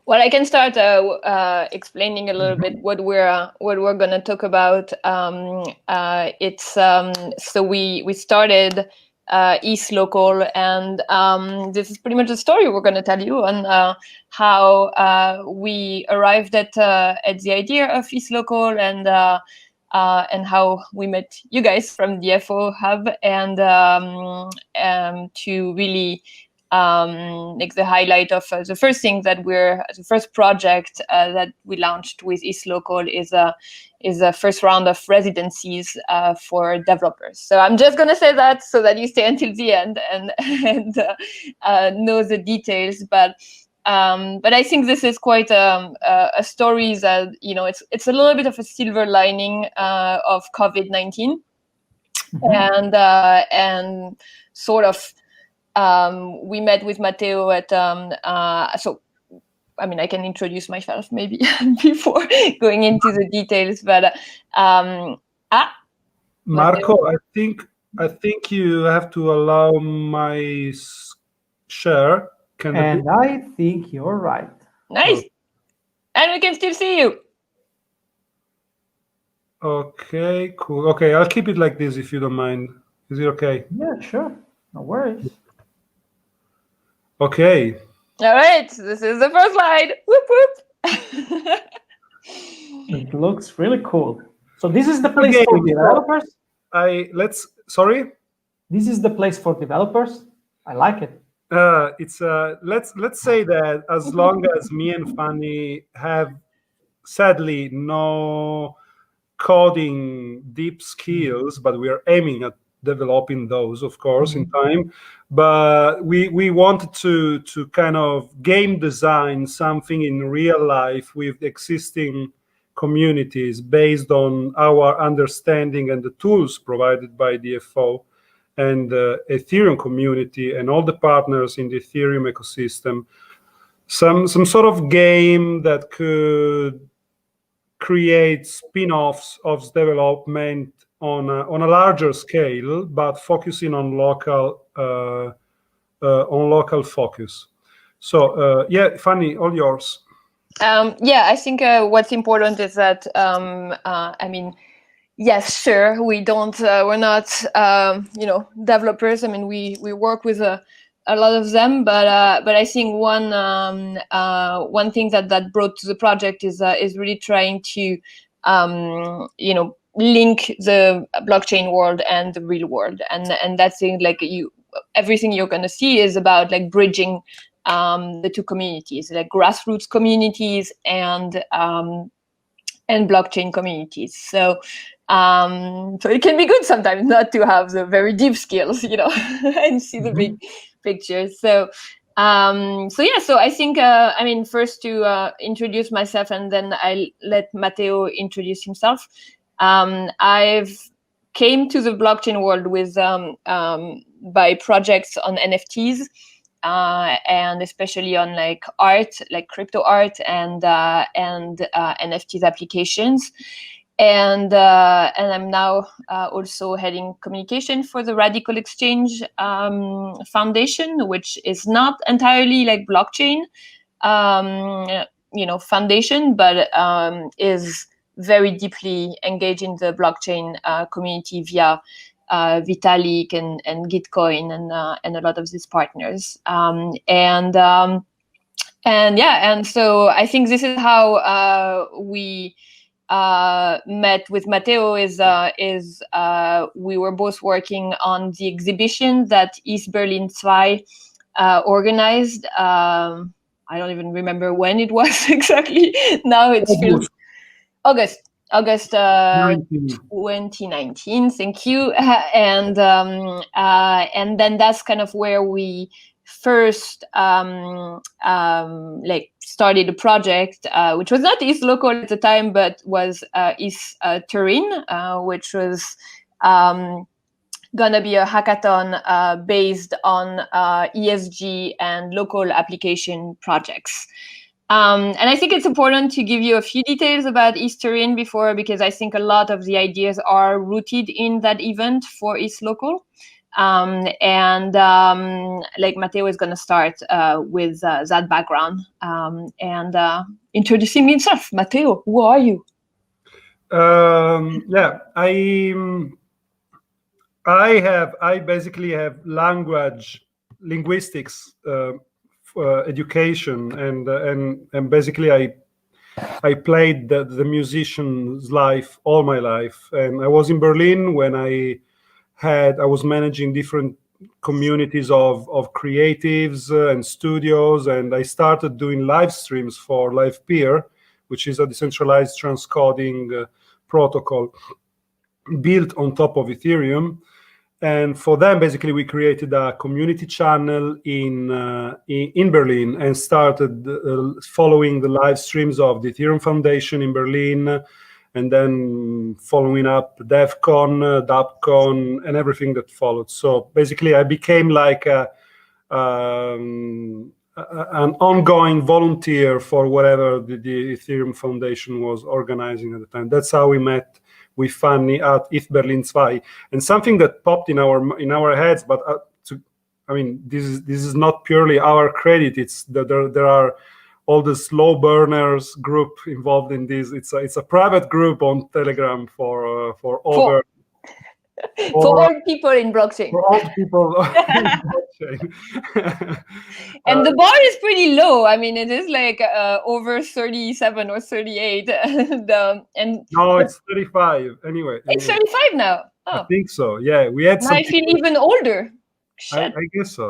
Well, I can start explaining a little bit what we're going to talk about. So we started ETHLocal, and this is pretty much the story we're going to tell you on how we arrived at the idea of ETHLocal, and how we met you guys from DFO Hub, and to really like the highlight of the first thing that the first project that we launched with ETHLocal is a first round of residencies for developers. So I'm just going to say that so that you stay until the end and know the details. But I think this is quite a story that, you know, it's a little bit of a silver lining of COVID-19, and sort of. We met with Matteo at so I mean, I can introduce myself maybe before going into the details, but Marco, I think you have to allow my share. I think you're right. Nice. And we can still see you. Okay, cool. Okay, I'll keep it like this if you don't mind. Is it okay? Yeah, sure. No worries. Okay. All right. This is the first slide. Whoop whoop. It looks really cool. So this is the place for developers. Sorry. This is the place for developers. I like it. It's let's say that as long as me and Fanny have sadly no coding deep skills, but we are aiming at developing those, of course, in time. But we wanted to kind of game design something in real life with existing communities based on our understanding and the tools provided by DFO and the Ethereum community and all the partners in the Ethereum ecosystem. Some sort of game that could create spin-offs of development on a larger scale, but focusing on local focus. So yeah, Fanny, all yours. Yeah, I think what's important is that I mean, yes, sure, we're not you know, developers. I mean, we work with a lot of them, but I think one thing that brought to the project is really trying to you know, link the blockchain world and the real world, and that's thing, like everything you're going to see is about like bridging the two communities, like grassroots communities and blockchain communities. So so it can be good sometimes not to have the very deep skills, you know, and see the big pictures. So so I think I mean, first to introduce myself, and then I'll let Matteo introduce himself. I've came to the blockchain world with by projects on NFTs, and especially on like art, like crypto art, and NFTs applications. And I'm now also heading communication for the Radical Exchange Foundation, which is not entirely like blockchain, you know, foundation, but is very deeply engaged in the blockchain community via Vitalik and Gitcoin and a lot of these partners. And so I think this is how we met with Matteo. Is we were both working on the exhibition that East Berlin 2 organized. I don't even remember when it was exactly. Now it feels August 2019. Thank you. And then that's kind of where we first like started a project, which was not ETHLocal at the time, but was Turin, which was gonna be a hackathon based on ESG and local application projects. And I think it's important to give you a few details about Turin before, because I think a lot of the ideas are rooted in that event for ETHLocal. Like Matteo is going to start with that background and introducing himself. Matteo, who are you? Yeah, I basically have linguistics education, and basically I played the musician's life all my life, and I was in Berlin when I was managing different communities of creatives and studios, and I started doing live streams for LivePeer, which is a decentralized transcoding protocol built on top of Ethereum. And for them, basically, we created a community channel in Berlin and started following the live streams of the Ethereum Foundation in Berlin, and then following up DevCon, DAppCon, and everything that followed. So basically, I became like an ongoing volunteer for whatever the Ethereum Foundation was organizing at the time. That's how we met with Fanny at ETH Berlin 2. And something that popped in our heads, but this is not purely our credit. It's that there are all the slow burners group involved in this. It's a private group on Telegram for over. For old people in blockchain. For old people in blockchain. And the bar is pretty low. I mean, it is like over 37 or 38. No, it's 35. Anyway. It's 35 now. Oh. I think so. Yeah, we had some. I feel even older. I guess so.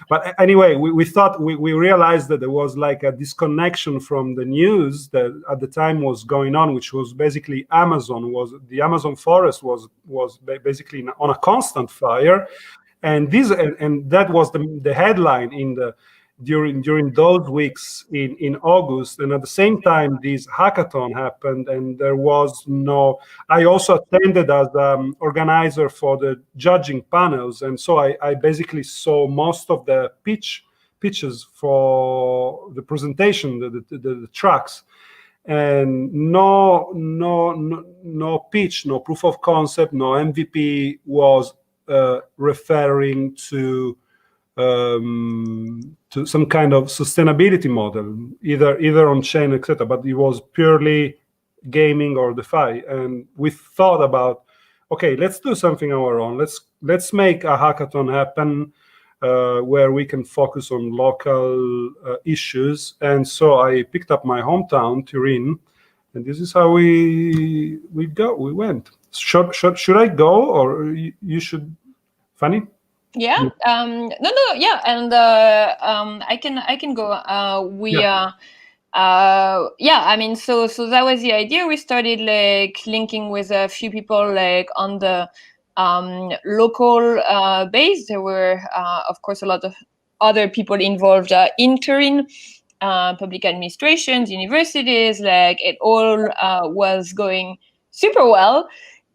But anyway, we thought we realized that there was like a disconnection from the news that at the time was going on, which was basically the Amazon forest was basically on a constant fire, and that was the headline during those weeks in August. And at the same time, this hackathon happened, and there was no. I also attended as organizer for the judging panels, and so I basically saw most of the pitches for the presentation, the tracks, and no pitch, no proof of concept, no MVP was referring to some kind of sustainability model, either on chain, etc. But it was purely gaming or DeFi, and we thought about, okay, let's do something our own. Let's make a hackathon happen where we can focus on local issues. And so I picked up my hometown, Turin, and this is how we went. Should I go, or you should, Fanny? Yeah. No. Yeah. And I can go. I mean, so that was the idea. We started like linking with a few people like on the local base. There were, of course, a lot of other people involved in Turin, public administrations, universities. Like it all was going super well.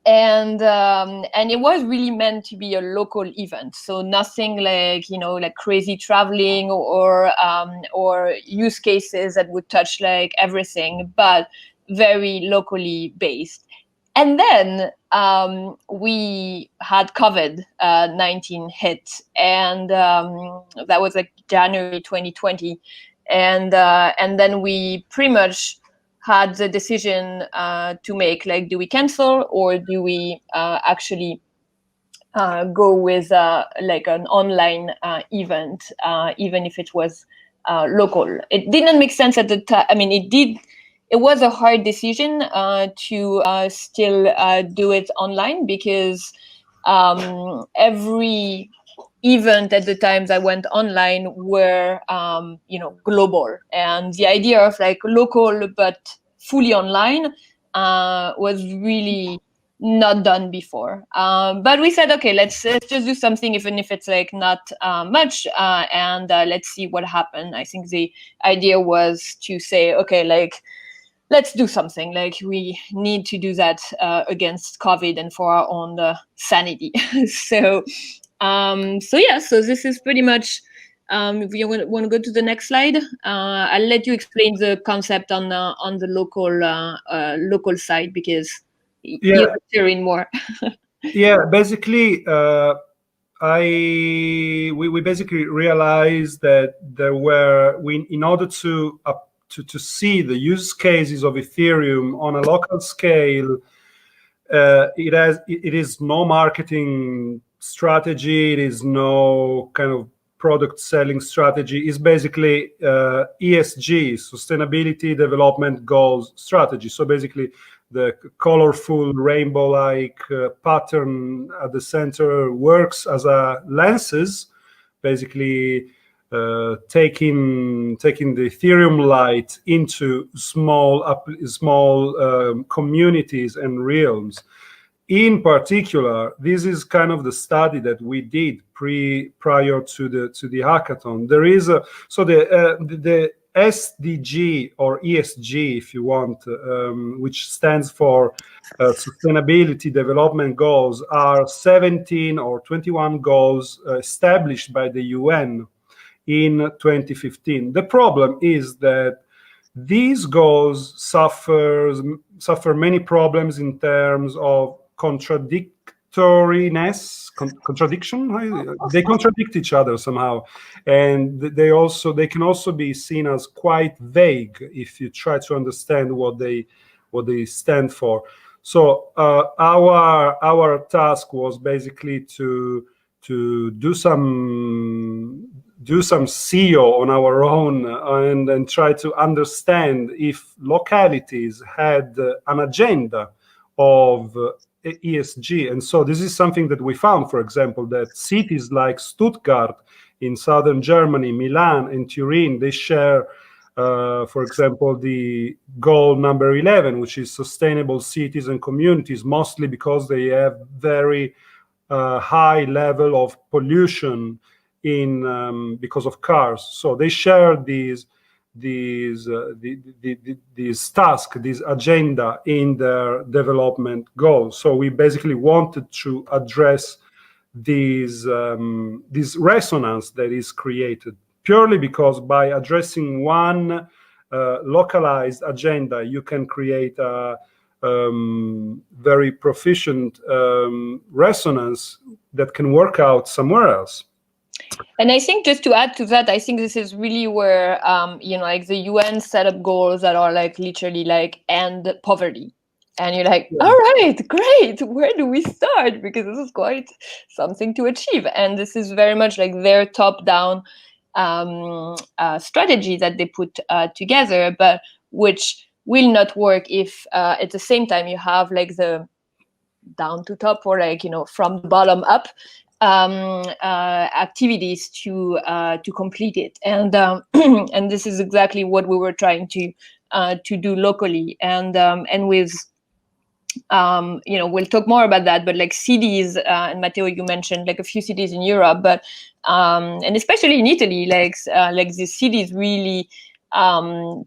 And it was really meant to be a local event, so nothing like like crazy traveling or use cases that would touch like everything, but very locally based. And then we had COVID-19 hit, and that was like January 2020, and then we pretty much had the decision to make, like, do we cancel or do we actually go with like an online event, even if it was local. It didn't make sense at the time. I mean, it was a hard decision to still do it online, because every event at the time that went online were global, and the idea of like local but fully online was really not done before. But we said, okay, let's just do something, even if it's like not much, and let's see what happened. I think the idea was to say, okay, like, let's do something. Like, we need to do that against COVID and for our own sanity. So this is pretty much. If you want to go to the next slide, I'll let you explain the concept on the local side, because you're hearing more. Yeah, basically, we basically realized that in order to see the use cases of Ethereum on a local scale, it is no marketing strategy. It is no kind of product selling strategy. It's basically ESG, Sustainability Development Goals strategy. So basically, the colorful rainbow-like pattern at the center works as a lenses, basically taking the Ethereum light into small communities and realms. In particular, this is kind of the study that we did prior to the hackathon. There is the SDG or ESG, if you want, which stands for Sustainability Development Goals, are 17 or 21 goals established by the UN in 2015. The problem is that these goals suffer many problems in terms of contradiction. They contradict each other somehow, and they can also be seen as quite vague if you try to understand what they stand for. So our task was basically to do some SEO on our own and try to understand if localities had an agenda of ESG. And so this is something that we found, for example, that cities like Stuttgart in southern Germany, Milan and Turin, they share, for example, the goal number 11, which is sustainable cities and communities, mostly because they have very high level of pollution because of cars. So they share these tasks, this agenda in their development goals. So we basically wanted to address this resonance that is created purely because by addressing one localized agenda, you can create a very proficient resonance that can work out somewhere else. And I think just to add to that, I think this is really where, like the UN set up goals that are like literally like end poverty. And you're like, all right, great. Where do we start? Because this is quite something to achieve. And this is very much like their top-down strategy that they put together, but which will not work if at the same time you have like the down to top or like, from the bottom up activities to complete it, and and this is exactly what we were trying to do locally, and with we'll talk more about that, but like cities, and Matteo, you mentioned like a few cities in Europe, but and especially in Italy, like these cities really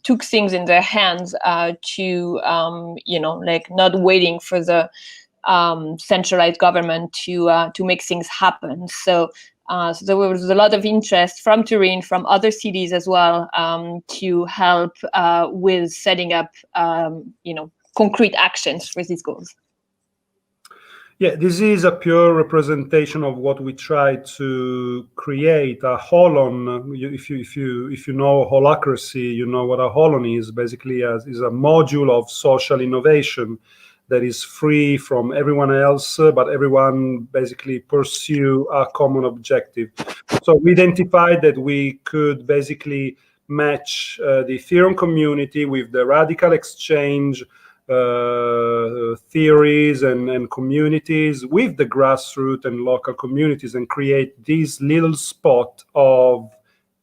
took things in their hands to like not waiting for the centralized government to make things happen. So there was a lot of interest from Turin, from other cities as well, to help with setting up, concrete actions for these goals. Yeah, this is a pure representation of what we try to create. A holon, if you know holacracy, you know what a holon is. Basically, is a module of social innovation that is free from everyone else, but everyone basically pursue a common objective. So we identified that we could basically match the Ethereum community with the radical exchange theories and communities with the grassroots and local communities and create this little spot of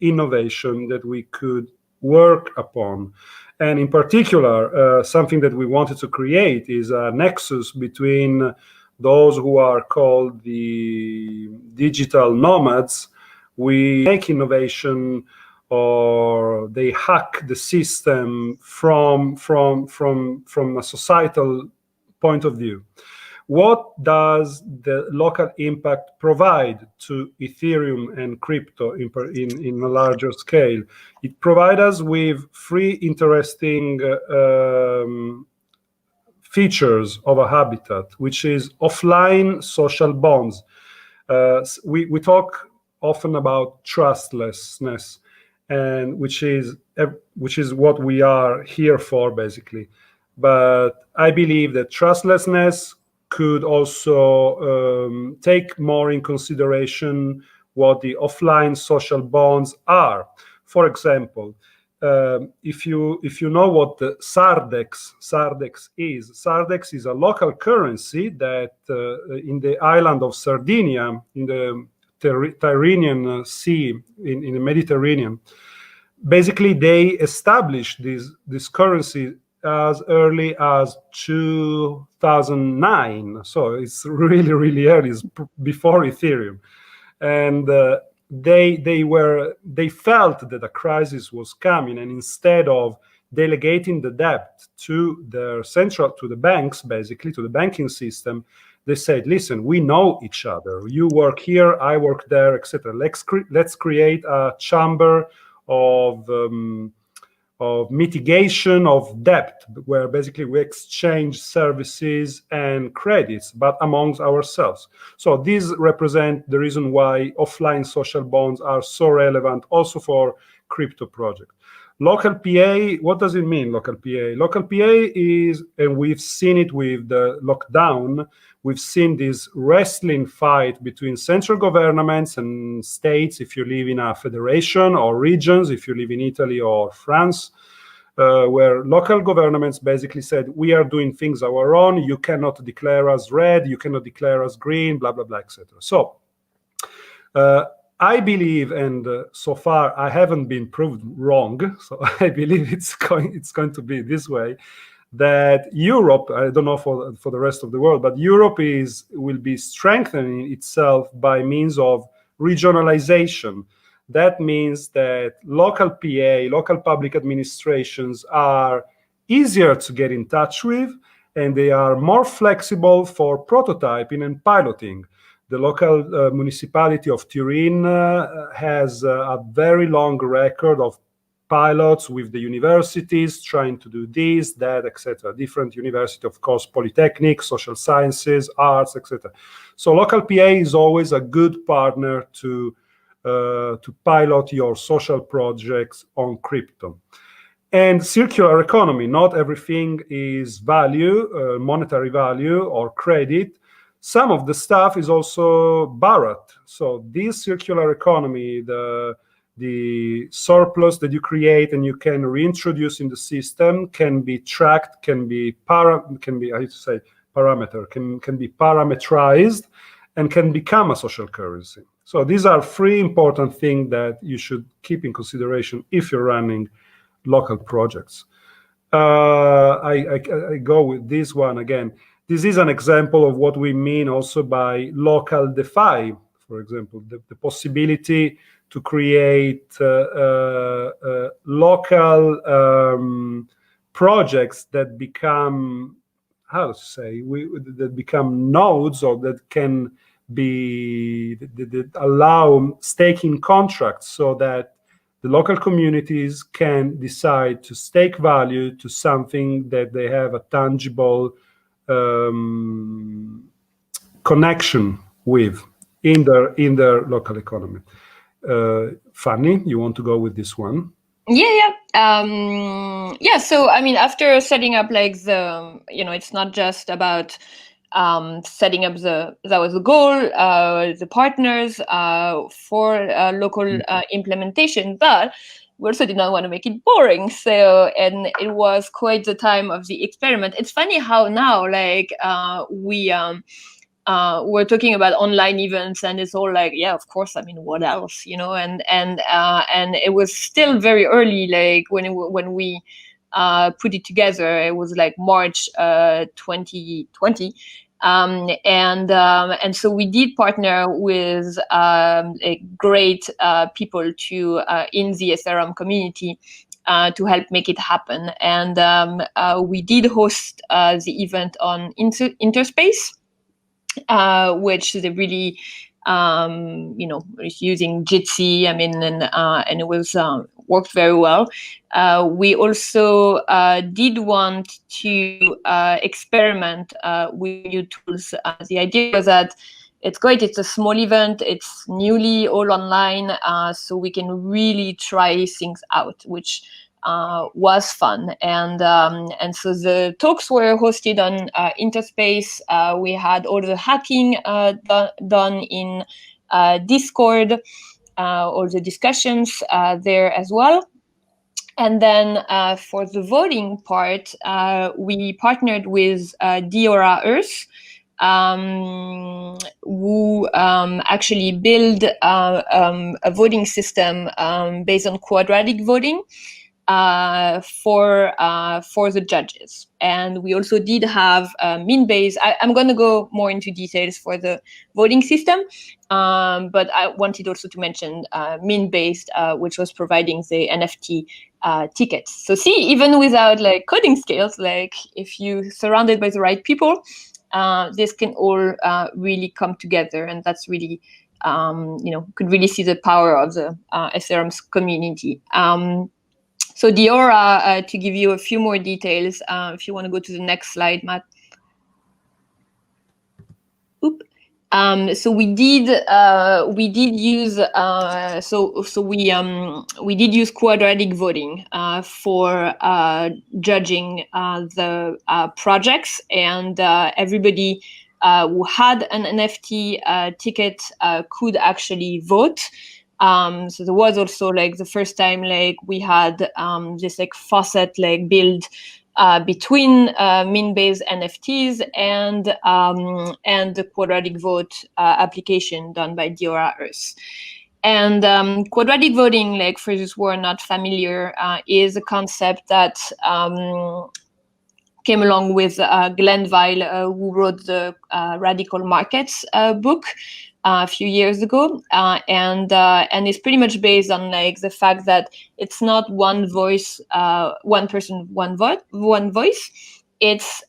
innovation that we could work upon. And in particular, something that we wanted to create is a nexus between those who are called the digital nomads. We make innovation, or they hack the system from a societal point of view. What does the local impact provide to Ethereum and crypto in a larger scale? It provides us with three interesting features of a habitat, which is offline social bonds. we talk often about trustlessness, and which is what we are here for, basically. But I believe that trustlessness could also take more in consideration what the offline social bonds are. For example, if you know what the Sardex is a local currency that in the island of Sardinia, in the Tyrrhenian Sea, in the Mediterranean, basically they established this currency as early as 2009. So it's really, really early. It's before Ethereum. And they felt that a crisis was coming, and instead of delegating the debt to the banks, basically to the banking system, they said, listen, we know each other. You work here, I work there, etc. Let's create a chamber of mitigation of debt, where basically we exchange services and credits, but amongst ourselves. So these represent the reason why offline social bonds are so relevant also for crypto projects. Local PA, what does it mean, local PA? Local PA is, and we've seen it with the lockdown, we've seen this wrestling fight between central governments and states, if you live in a federation, or regions, if you live in Italy or France, where local governments basically said, we are doing things our own, you cannot declare us red, you cannot declare us green, blah, blah, blah, etc. So I believe, and so far I haven't been proved wrong, so I believe it's going to be this way, that Europe, I don't know for the rest of the world, but Europe will be strengthening itself by means of regionalization. That means that local PA, local public administrations are easier to get in touch with, and they are more flexible for prototyping and piloting. The local municipality of Turin has a very long record of pilots with the universities trying to do this, that, etc. Different universities, of course, polytechnic, social sciences, arts, etc. So local PA is always a good partner to pilot your social projects on crypto. And circular economy, not everything is value, monetary value or credit. Some of the stuff is also borrowed. So this circular economy, the surplus that you create and you can reintroduce in the system, can be tracked, can be parameterized, and can become a social currency. So these are three important things that you should keep in consideration if you're running local projects. I go with this one again. This is an example of what we mean also by local DeFi, for example, the possibility to create local projects that become, that become nodes, or that can be, that allow staking contracts, so that the local communities can decide to stake value to something that they have a tangible connection with in their local economy. Fanny, you want to go with this one? Yeah. So I mean, after setting up like it's not just about setting up that was the goal, the partners for local implementation, but we also did not want to make it boring. So, and it was quite the time of the experiment. It's funny how now, we're talking about online events, and it's all like, yeah, of course. I mean, what else, And it was still very early, like when we put it together. It was like March 2020. And so we did partner with great people in the Ethereum community to help make it happen. And we did host the event on Interspace, which they really, is using Jitsi. I mean, and it was worked very well. We also did want to experiment with new tools. The idea was that it's great. It's a small event. It's newly all online, so we can really try things out, which was fun. And so the talks were hosted on Interspace. We had all the hacking done in Discord, all the discussions there as well. And then for the voting part, we partnered with Diora Earth, who actually build a voting system based on quadratic voting for the judges. And we also did have min-based. I'm going to go more into details for the voting system, but I wanted also to mention min-based, which was providing the NFT tickets. So see, even without like coding skills, like if you surrounded by the right people, this can all really come together, and that's really could really see the power of the Ethereum community. So Diora, to give you a few more details, if you want to go to the next slide, Matt. Oop. So we did use we did use quadratic voting for judging the projects, and everybody who had an NFT ticket could actually vote. So there was also like the first time like we had this like faucet like build between min-based NFTs and the quadratic vote application done by Diora Earth. And quadratic voting, like for those who are not familiar, is a concept that came along with Glenn Weil, who wrote the Radical Markets book a few years ago, and it's pretty much based on like the fact that it's not one voice, one person, one voice. It's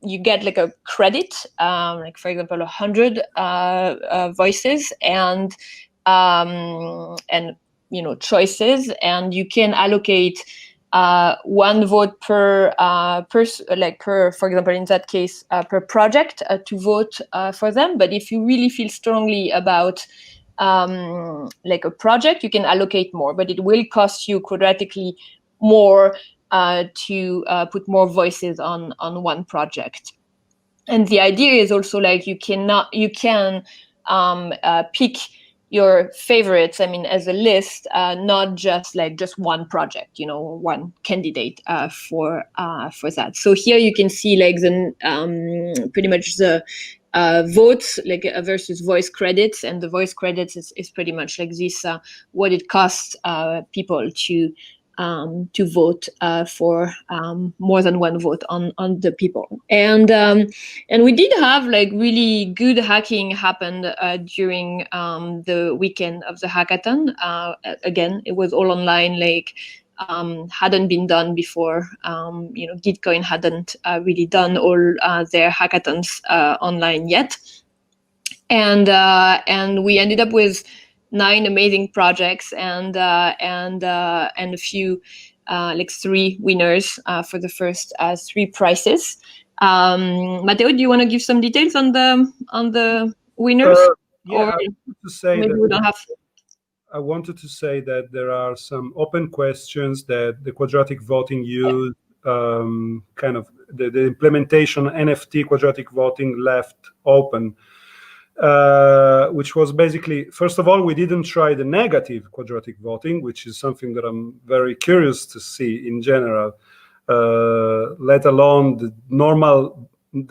you get like a credit, like for example, 100 voices and choices, and you can allocate one vote per for example, in that case, per project to vote for them. But if you really feel strongly about like a project, you can allocate more, but it will cost you quadratically more to put more voices on one project. And the idea is also like you can pick your favorites, I mean, as a list, not just one project, one candidate for that. So here you can see like the pretty much the votes like versus voice credits, and the voice credits is pretty much like this, what it costs people to vote for more than one vote on the people. And we did have like really good hacking happened during the weekend of the hackathon. Again, it was all online, like hadn't been done before. Gitcoin hadn't really done all their hackathons online yet. And we ended up with 9 amazing projects and a few like 3 winners for the first 3 prizes. Matteo, do you want to give some details on the winners? Yeah, I wanted to say that there are some open questions that the quadratic voting used, kind of the implementation NFT quadratic voting left open. Which was basically, first of all, we didn't try the negative quadratic voting, which is something that I'm very curious to see in general, let alone the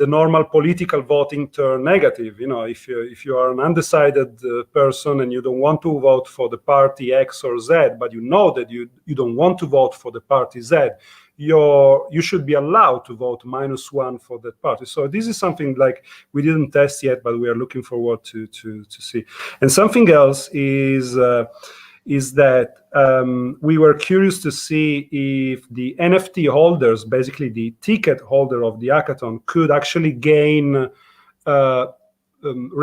normal political voting turn negative. If you are an undecided person and you don't want to vote for the party X or Z, but you know that you don't want to vote for the party Z, you should be allowed to vote -1 for that party. So this is something like we didn't test yet, but we are looking forward to see. And something else is that we were curious to see if the NFT holders, basically the ticket holder of the hackathon, could actually gain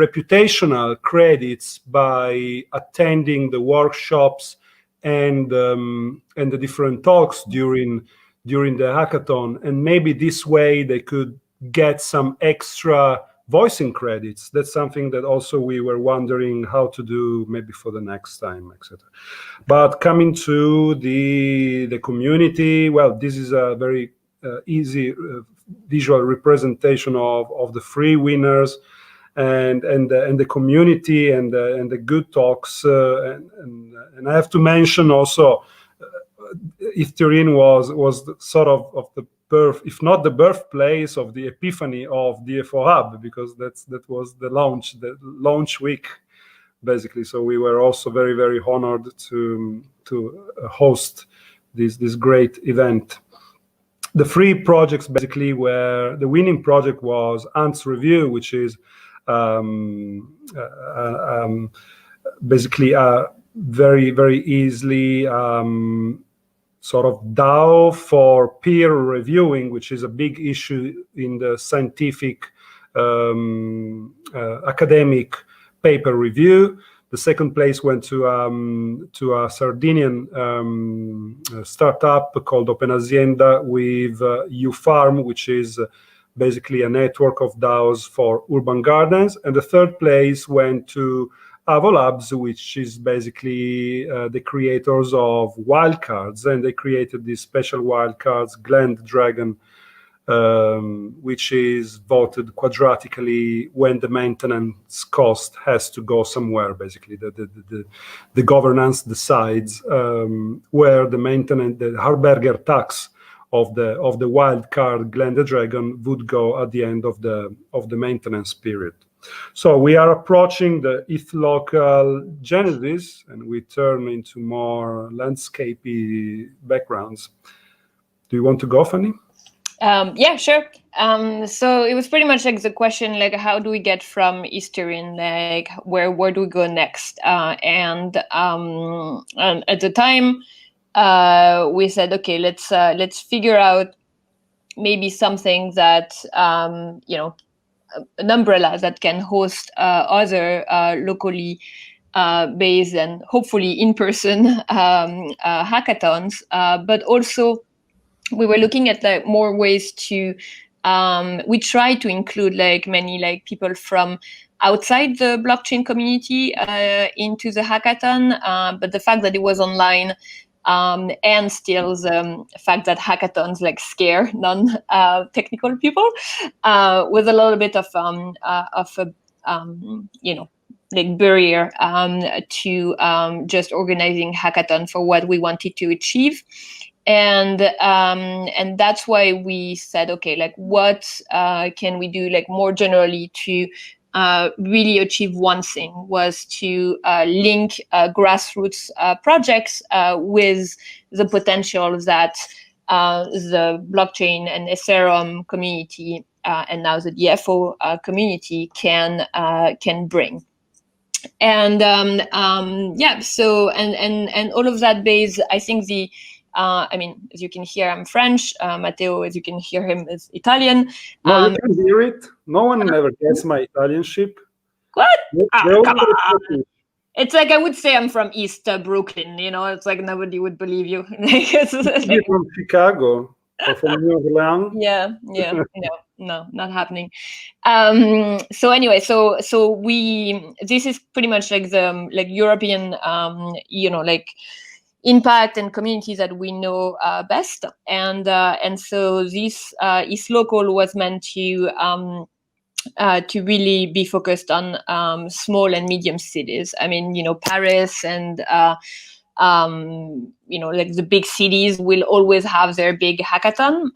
reputational credits by attending the workshops and the different talks during the hackathon, and maybe this way they could get some extra voicing credits. That's something that also we were wondering how to do maybe for the next time, etc. But coming to the community, well, this is a very easy visual representation of the three winners and the community and the good talks. And I have to mention also, Turin was sort of the birth, if not the birthplace of the epiphany of DFO Hub, because that was the launch week, basically. So we were also very, very honored to host this great event. The three projects basically were, the winning project was Ants Review, which is basically very, very easily sort of DAO for peer reviewing, which is a big issue in the scientific academic paper review. The second place went to a Sardinian startup called Open Azienda with UFarm, which is basically a network of DAOs for urban gardens. And the third place went to Avo Labs, which is basically the creators of wildcards, and they created these special wildcards, Glend Dragon, which is voted quadratically when the maintenance cost has to go somewhere. Basically, the governance decides where the maintenance, the Harberger tax of the wildcard Glend Dragon would go at the end of the maintenance period. So we are approaching the ETHLocal Genesis, and we turn into more landscapey backgrounds. Do you want to go, Fanny? Yeah, sure. So it was pretty much like the question, like, how do we get from Eastern, like, where do we go next? And at the time, we said, okay, let's figure out maybe something that an umbrella that can host other locally based and hopefully in-person hackathons, but also we were looking at like more ways to we try to include like many like people from outside the blockchain community into the hackathon, but the fact that it was online and still the fact that hackathons like scare non-technical people with a little bit of like barrier to just organizing hackathon for what we wanted to achieve. And that's why we said, okay, like what can we do like more generally to really achieve one thing, was to link grassroots projects with the potential that the blockchain and Ethereum community and now the DFO community can bring. And so and all of that base, I think the I mean, as you can hear, I'm French. Matteo, as you can hear him, is Italian. No, you can hear it. No one ever gets my Italianship. What? Come on. It's like I would say I'm from East Brooklyn. You know, it's like nobody would believe you. You're from Chicago or from New Orleans? Yeah. No, not happening. So anyway, so this is pretty much like the European, impact and communities that we know best, and so this ETHLocal was meant to really be focused on small and medium cities. I mean, Paris and like the big cities will always have their big hackathon,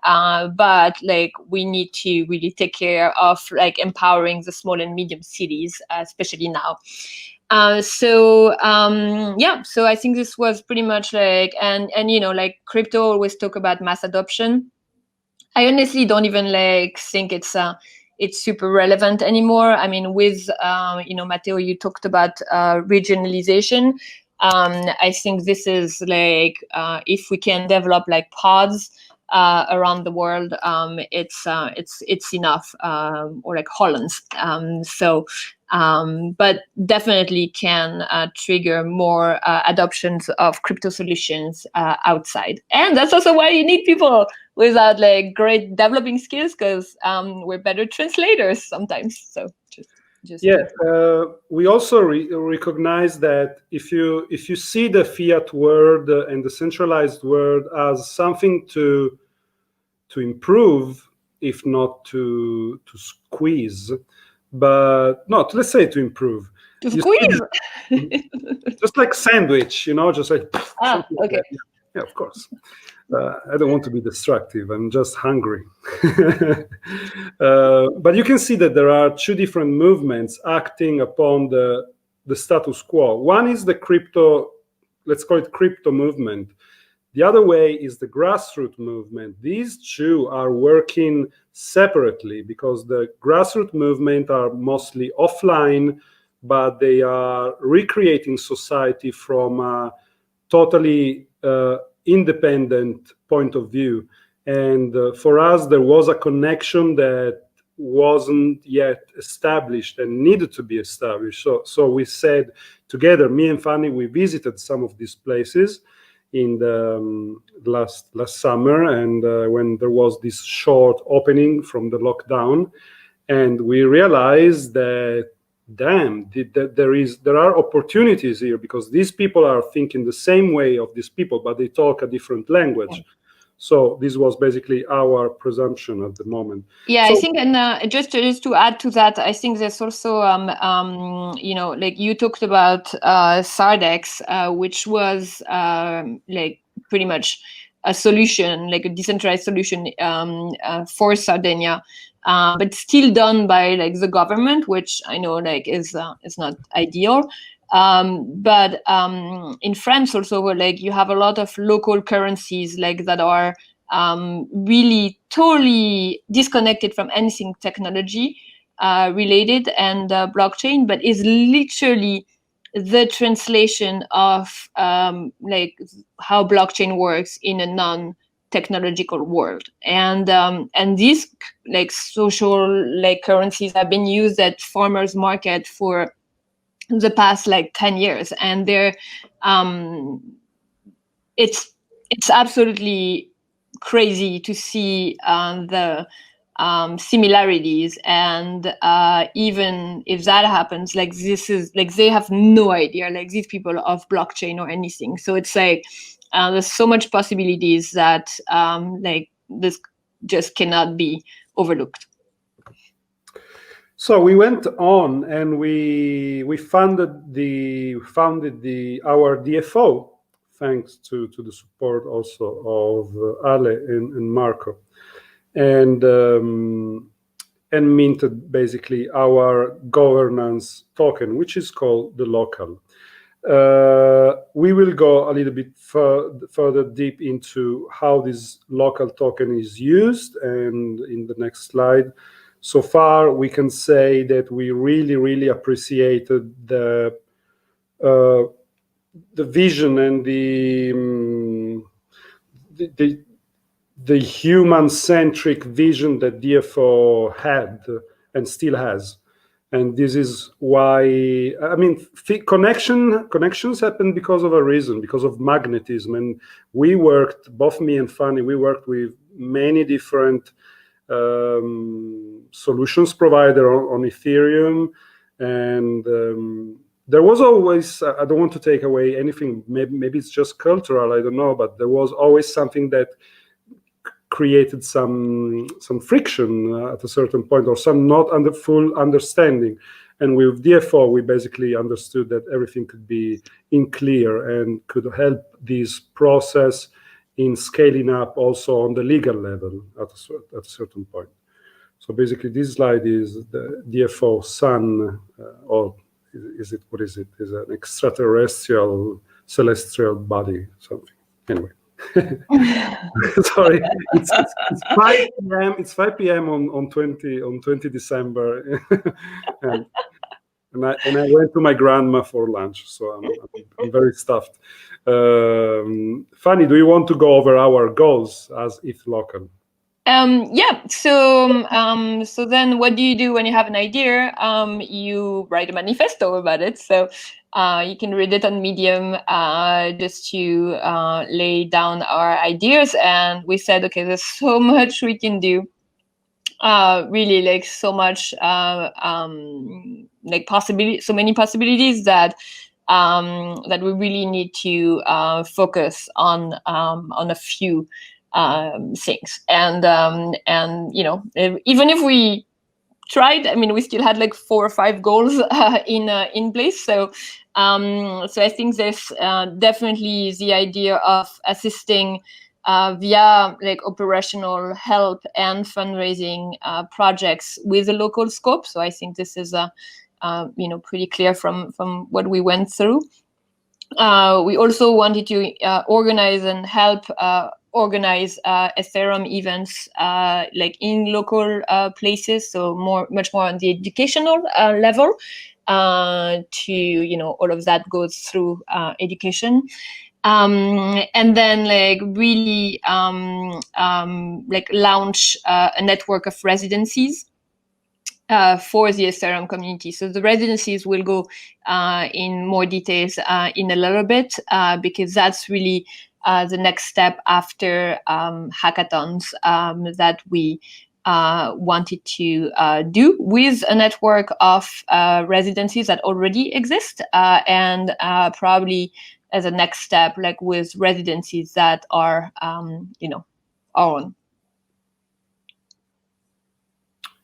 but like we need to really take care of like empowering the small and medium cities, especially now. So I think this was pretty much like, and like crypto always talk about mass adoption. I honestly don't even like think it's super relevant anymore. I mean, with Matteo, you talked about regionalization. I think this is like if we can develop like pods around the world, it's enough, or like Holland's. But definitely can trigger more adoptions of crypto solutions outside. And that's also why you need people without like great developing skills, because we're better translators sometimes. So just yeah, we also recognize that if you see the fiat world and the centralized world as something to improve, if not to squeeze, but not, let's say to improve. To squeeze. Just like sandwich, just like. Okay. Like yeah, of course. I don't want to be destructive. I'm just hungry. But you can see that there are two different movements acting upon the status quo. One is the crypto, let's call it crypto movement. The other way is the grassroots movement. These two are working separately because the grassroots movement are mostly offline, but they are recreating society from a totally independent point of view. And for us, there was a connection that wasn't yet established and needed to be established. So we said together, me and Fanny, we visited some of these places in the last summer, and when there was this short opening from the lockdown, and we realized that damn, there are opportunities here, because these people are thinking the same way of these people, but they talk a different language. So this was basically our presumption at the moment. Yeah, so, I think, and just to add to that, I think there's also, like you talked about Sardex, which was like pretty much a solution, like a decentralized solution for Sardinia, but still done by like the government, which I know like is not ideal. But in France also, where like you have a lot of local currencies like that are really totally disconnected from anything technology related and blockchain, but is literally the translation of like how blockchain works in a non-technological world. And these like social like currencies have been used at farmers market for the past like 10 years, and they're it's absolutely crazy to see the similarities, and even if that happens, like this is like they have no idea, like these people, of blockchain or anything. So it's like there's so much possibilities that like this just cannot be overlooked. So we went on and we founded our DFO, thanks to the support also of Ale and Marco, and minted basically our governance token, which is called the local. We will go a little bit further deep into how this local token is used, and in the next slide. So far, we can say that we really, really appreciated the vision and the human-centric vision that DFO had and still has. And this is why, I mean, connections happen because of a reason, because of magnetism. And we worked, both me and Fanny, we worked with many different solutions provider on Ethereum, and there was always, I don't want to take away anything, maybe it's just cultural, I don't know, but there was always something that created some friction at a certain point, or some not under full understanding. And with DFO, we basically understood that everything could be in clear and could help this process in scaling up also on the legal level at a certain point. So basically, this slide is the DFO sun, or is it, what is it? Is an extraterrestrial celestial body, something. Anyway. Sorry, it's 5 p.m. It's 5 p.m. on 20 December. And and I went to my grandma for lunch, so I'm very stuffed. Fanny, do you want to go over our goals as ETHLocal? Yeah. So then, what do you do when you have an idea? You write a manifesto about it. So you can read it on Medium, just to lay down our ideas. And we said, okay, there's so much we can do. Really, like so much, like so many possibilities that that we really need to focus on a few things. And even if we tried, I mean, we still had like 4 or 5 goals in place. So I think there's definitely the idea of assisting via like operational help and fundraising projects with a local scope. So I think this is pretty clear from what we went through. We also wanted to organize and help organize Ethereum events like in local places, so much more on the educational level. All of that goes through education. And then like really like launch a network of residencies for the Ethereum community. So the residencies will go in more details in a little bit, because that's really the next step after hackathons that we wanted to do with a network of residencies that already exist, and probably as a next step, like with residencies that are, our own.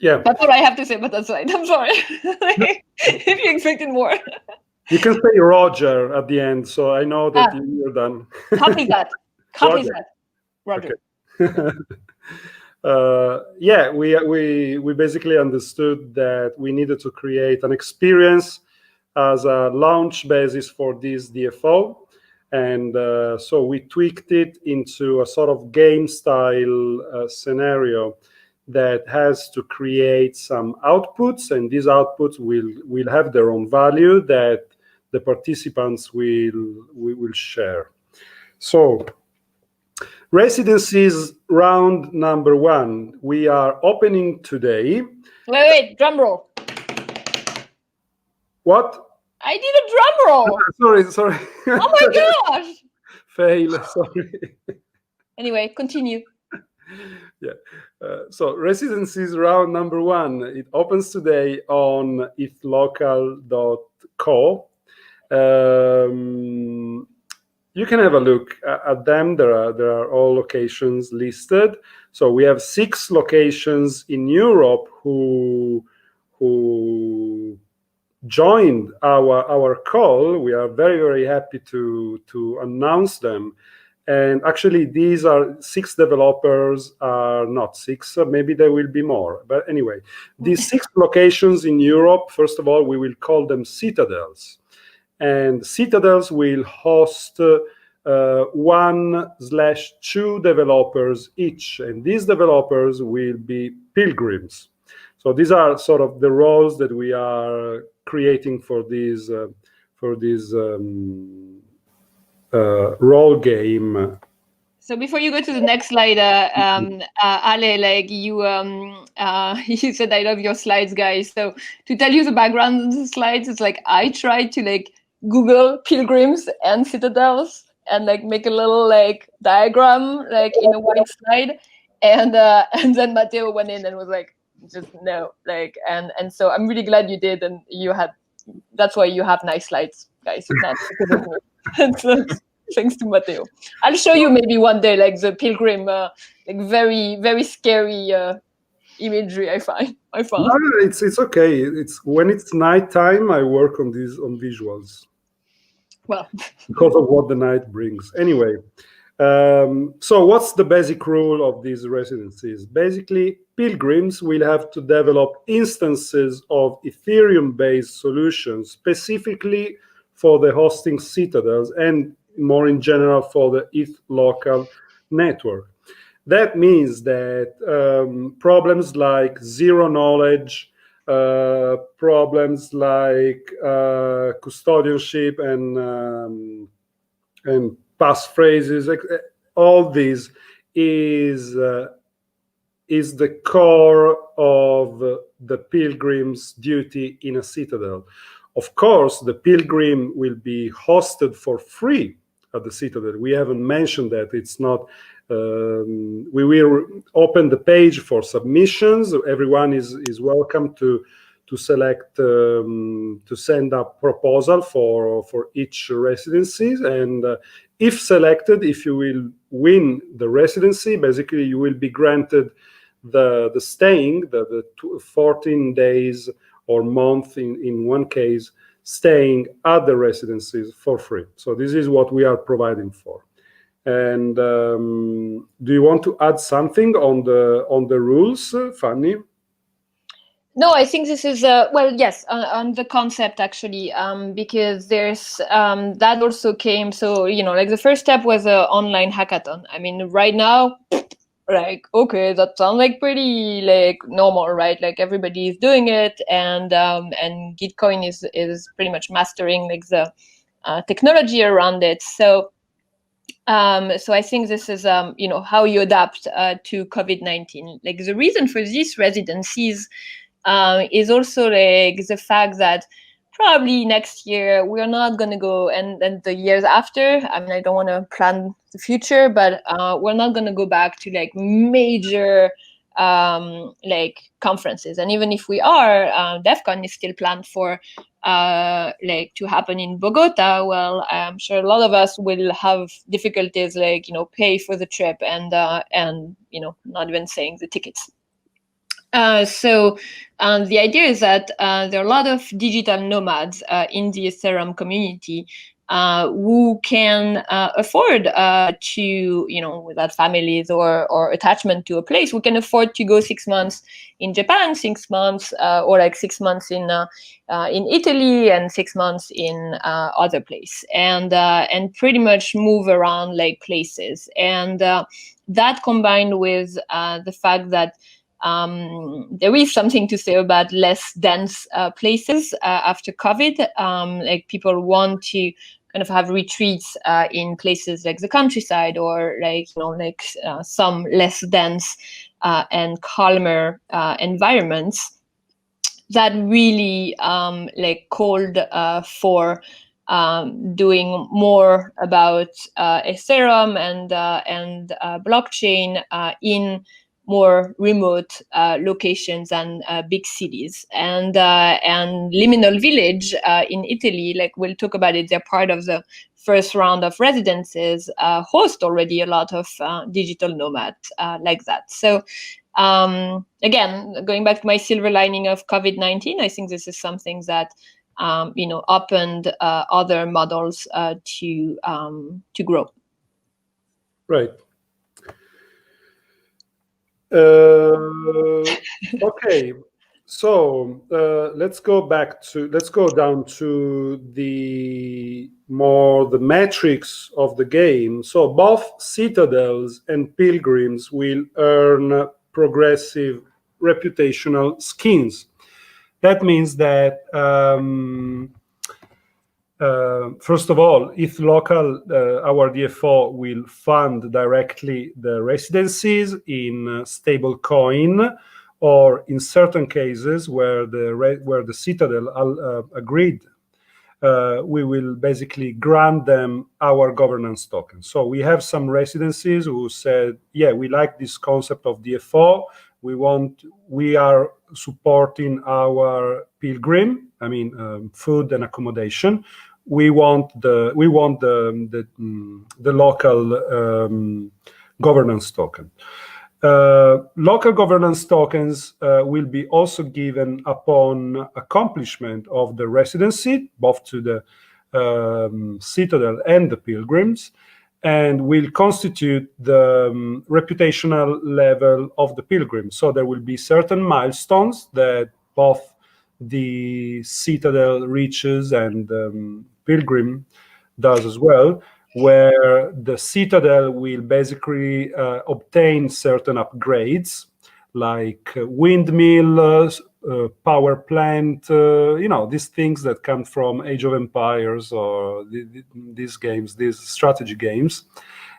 Yeah, that's what I have to say, but that's right. I'm sorry if you expected more. You can say Roger at the end, so I know that you're done. Copy that. Copy that, Roger. Okay. Yeah, we basically understood that we needed to create an experience as a launch basis for this DFO, and so we tweaked it into a sort of game style scenario that has to create some outputs, and these outputs will have their own value that the participants will share. So, Residencies round number 1. We are opening today. Wait, drum roll. What? I did a drum roll. Sorry. Oh my gosh. Fail, sorry. Anyway, continue. Yeah. So Residencies round number 1. It opens today on ETHLocal.co. You can have a look at them. There are all locations listed. So we have 6 locations in Europe who joined our call. We are very, very happy to announce them. And actually, these are 6 developers, are not 6, maybe there will be more. But anyway, these 6 locations in Europe, first of all, we will call them Citadels. And Citadels will host 1/2 developers each. And these developers will be Pilgrims. So these are sort of the roles that we are creating for these role game. So before you go to the next slide, Ale, like you said, I love your slides, guys. So to tell you the background of the slides, it's like I tried to like Google Pilgrims and Citadels and like make a little like diagram like in a white slide, and then Matteo went in and was like, just no, like and so I'm really glad you did, and that's why you have nice slides, guys. Not because of me. So, thanks to Matteo. I'll show you maybe one day, like the pilgrim, like very, very scary imagery. I found. No, it's okay. It's when it's nighttime, I work on visuals. Well, because of what the night brings. Anyway, so what's the basic rule of these residencies? Basically, Pilgrims will have to develop instances of Ethereum-based solutions specifically for the hosting Citadels and more in general for the ETHLocal network. That means that problems like zero knowledge, problems like custodianship and passphrases. All these is the core of the pilgrim's duty in a citadel. Of course, the pilgrim will be hosted for free at the citadel. We haven't mentioned that. It's not. We will open the page for submissions. Everyone is welcome to select to send a proposal for each residency, and if selected, if you will win the residency, basically you will be granted the staying, the 14 days or month in one case, staying at the residencies for free. So this is what we are providing for. And do you want to add something on the rules, Fanny? No, I think this is well, yes, on the concept actually, because there's that also came. So like the first step was an online hackathon. I mean, right now, like, okay, that sounds like pretty like normal, right? Like everybody is doing it, and Gitcoin is pretty much mastering like the technology around it. So I think this is how you adapt to COVID-19. Like the reason for these residencies is also like the fact that probably next year we're not going to go, and the years after, I mean, I don't want to plan the future, but we're not going to go back to like major like conferences. And even if we are, DEF CON is still planned for like to happen in Bogota. Well, I'm sure a lot of us will have difficulties like pay for the trip and not even saying the tickets. So the idea is that there are a lot of digital nomads in the Ethereum community who can afford to, without families or attachment to a place, we can afford to go 6 months in Japan, 6 months or like 6 months in Italy, and 6 months in other place, and pretty much move around like places. And that combined with the fact that there is something to say about less dense places after COVID. Like people want to kind of have retreats in places like the countryside, or like some less dense and calmer environments that really like called for doing more about Ethereum and blockchain in more remote locations and big cities. And Liminal Village in Italy, like we'll talk about it, they're part of the first round of residences, host already a lot of digital nomads like that. So again, going back to my silver lining of COVID-19, I think this is something that opened other models to grow. Right. Okay, so let's go down to the metrics of the game. So both Citadels and Pilgrims will earn progressive reputational skins. That means that first of all, ETHLocal, our DFO, will fund directly the residencies in stable coin, or in certain cases where the Citadel agreed, we will basically grant them our governance token. So we have some residencies who said, yeah, we like this concept of DFO. We are supporting our pilgrim. I mean, food and accommodation. We want the local governance token. Local governance tokens will be also given upon accomplishment of the residency, both to the Citadel and the Pilgrims, and will constitute the reputational level of the Pilgrim. So there will be certain milestones that both the Citadel reaches and Pilgrim does as well, where the Citadel will basically obtain certain upgrades like windmill power plant, these things that come from Age of Empires or these games, these strategy games.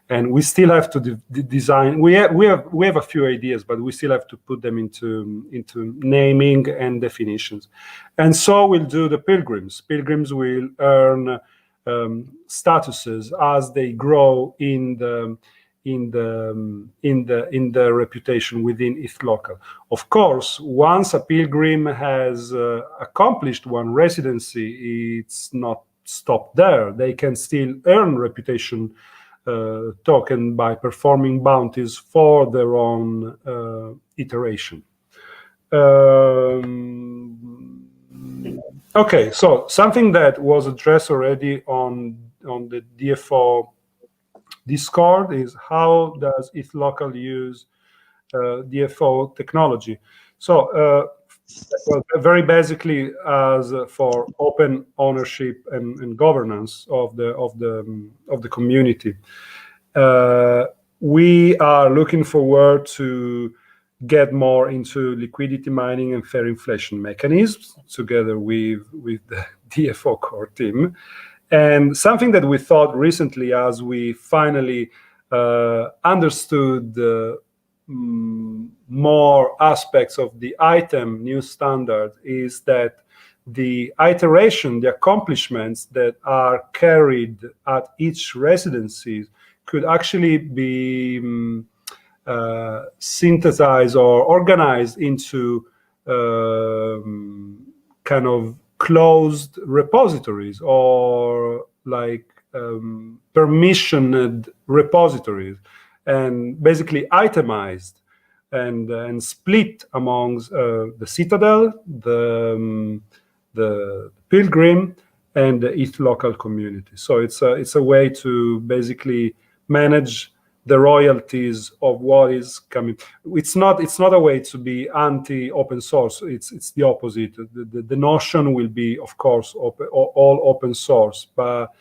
And we still have to design. We have a few ideas, but we still have to put them into naming and definitions. And so we'll do the Pilgrims. Pilgrims will earn statuses as they grow in the reputation within ETHLocal. Of course, once a pilgrim has accomplished one residency, it's not stopped there. They can still earn reputation token by performing bounties for their own iteration. Okay, so something that was addressed already on the DFO Discord is how does ETHLocal use DFO technology? So well, very basically, as for open ownership and governance of the community, we are looking forward to get more into liquidity mining and fair inflation mechanisms together with the DFO core team. And something that we thought recently, as we finally understood more aspects of the item new standard, is that the iteration, the accomplishments that are carried at each residency could actually be synthesized or organized into kind of closed repositories or like permissioned repositories, and basically itemized and split amongst the Citadel, the Pilgrim, and the ETHLocal community. So it's a way to basically manage the royalties of what is coming. It's not a way to be anti-open source. It's the opposite. The notion will be, of course, all open source, but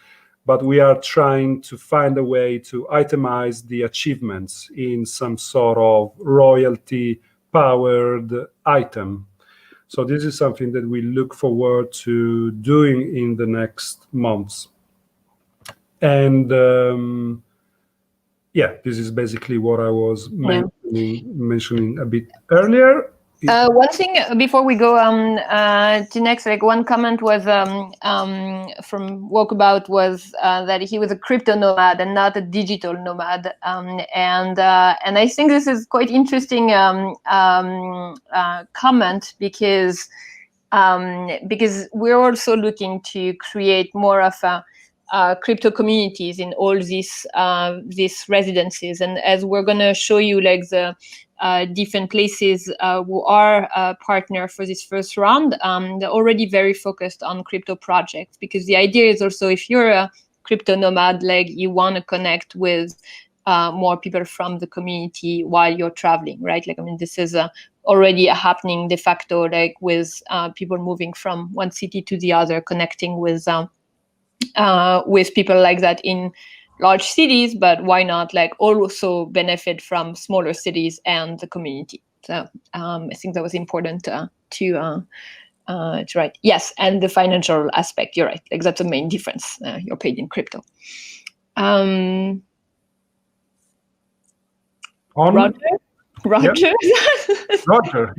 we are trying to find a way to itemize the achievements in some sort of royalty-powered item. So this is something that we look forward to doing in the next months. And yeah, this is basically what I was mentioning a bit earlier. One thing before we go to next, like one comment was from Walkabout was that he was a crypto nomad and not a digital nomad, and I think this is quite interesting comment because we're also looking to create more of a crypto communities in all these residencies, and as we're gonna show you like the different places who are a partner for this first round, they're already very focused on crypto projects, because the idea is also if you're a crypto nomad, like you want to connect with more people from the community while you're traveling, right? Like, I mean, this is already happening de facto, like with people moving from one city to the other, connecting with people like that in large cities, but why not like also benefit from smaller cities and the community? So I think that was important to write. Yes, and the financial aspect, you're right. Like that's the main difference. You're paid in crypto. Roger? Yep. Roger,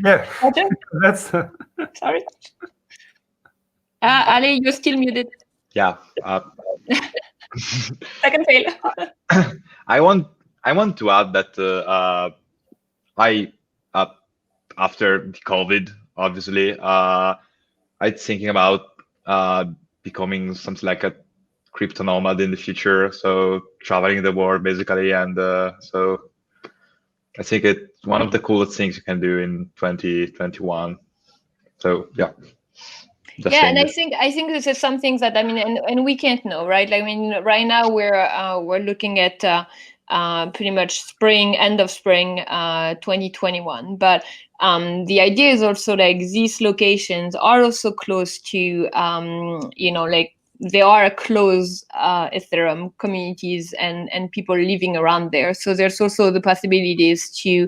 yeah. Roger? That's sorry. Ale, you're still muted. Yeah. Second fail. I want to add that I after the COVID, obviously, I'm thinking about becoming something like a crypto nomad in the future. So traveling the world basically, and so I think it's one of the coolest things you can do in 2021. So yeah. Yeah, and I think this is something that, I mean, and we can't know, right? Like, I mean, right now we're looking at pretty much end of spring 2021, but the idea is also like these locations are also close to like they are close Ethereum communities and people living around there. So there's also the possibilities to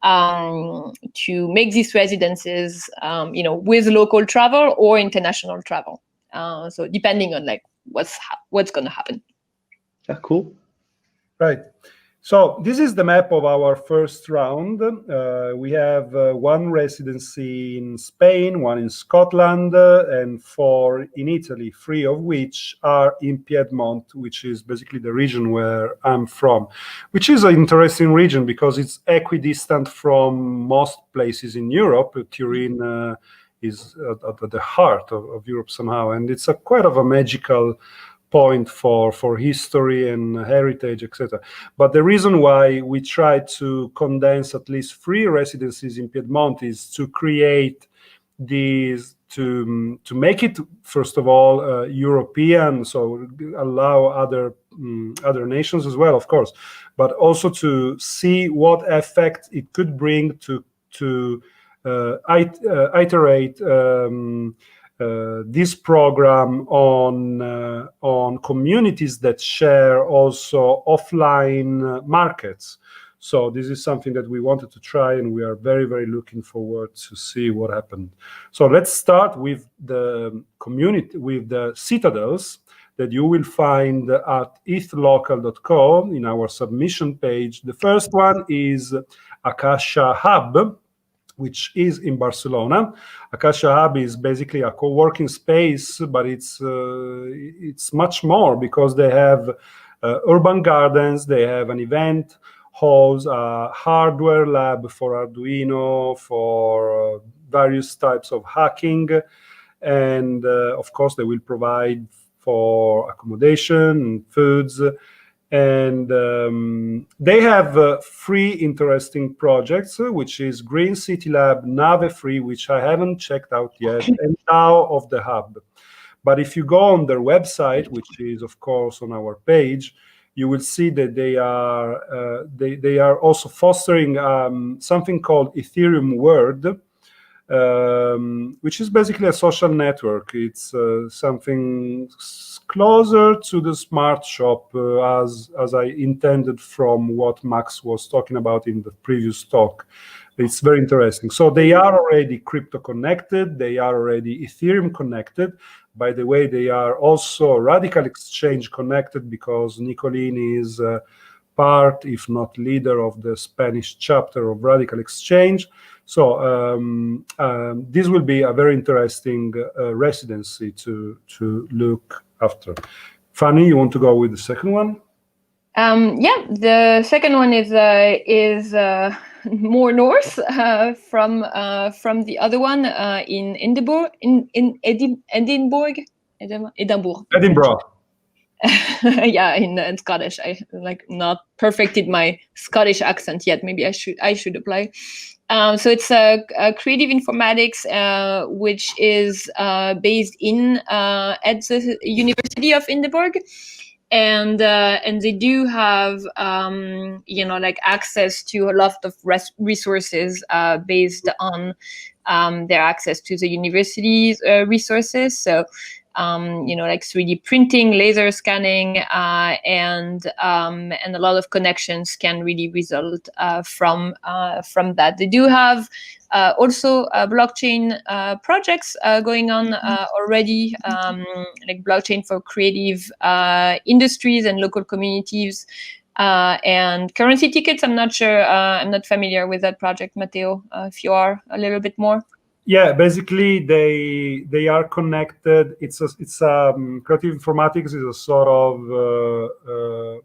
to make these residences, with local travel or international travel. So depending on like what's going to happen. Yeah, cool. Right. So this is the map of our first round. We have one residency in Spain, one in Scotland, and 4 in Italy, 3 of which are in Piedmont, which is basically the region where I'm from, which is an interesting region because it's equidistant from most places in Europe. Turin is at the heart of Europe somehow, and it's quite of a magical point for history and heritage, etc. But the reason why we try to condense at least 3 residencies in Piedmont is to create these, to make it, first of all, European, so allow other nations as well, of course, but also to see what effect it could bring to iterate this program on communities that share also offline markets. So this is something that we wanted to try, and we are very, very looking forward to see what happened. So let's start with the community, with the Citadels that you will find at ETHLocal.co in our submission page. The first one is Acacia Hub, which is in Barcelona. Acacia Hub is basically a co-working space, but it's much more because they have urban gardens, they have an event halls, a hardware lab for Arduino, for various types of hacking, and of course they will provide for accommodation, foods, and they have 3 interesting projects, which is Green City Lab, Nave Free, which I haven't checked out yet, and now of the Hub. But if you go on their website, which is of course on our page, you will see that they are also fostering something called Ethereum-powered, which is basically a social network. It's something closer to the smart shop, as I intended from what Max was talking about in the previous talk. It's very interesting. So they are already crypto connected. They are already Ethereum connected. By the way, they are also Radical Exchange connected because Nicolini is part, if not leader, of the Spanish chapter of Radical Exchange. So this will be a very interesting residency to look after. Fanny, you want to go with the second one? Yeah, the second one is more north from the other one in Edinburgh. Edinburgh. Yeah, in Scottish. I not perfected my Scottish accent yet. Maybe I should apply. So it's a creative informatics, which is based at the University of Edinburgh. And they do have access to a lot of resources based on their access to the university's resources. So 3D printing, laser scanning, and a lot of connections can really result from that. They do have also blockchain projects going on already, like blockchain for creative industries and local communities, and currency tickets. I'm not sure. I'm not familiar with that project, Matteo. If you are a little bit more. Yeah, basically they are connected. It's creative informatics is a sort of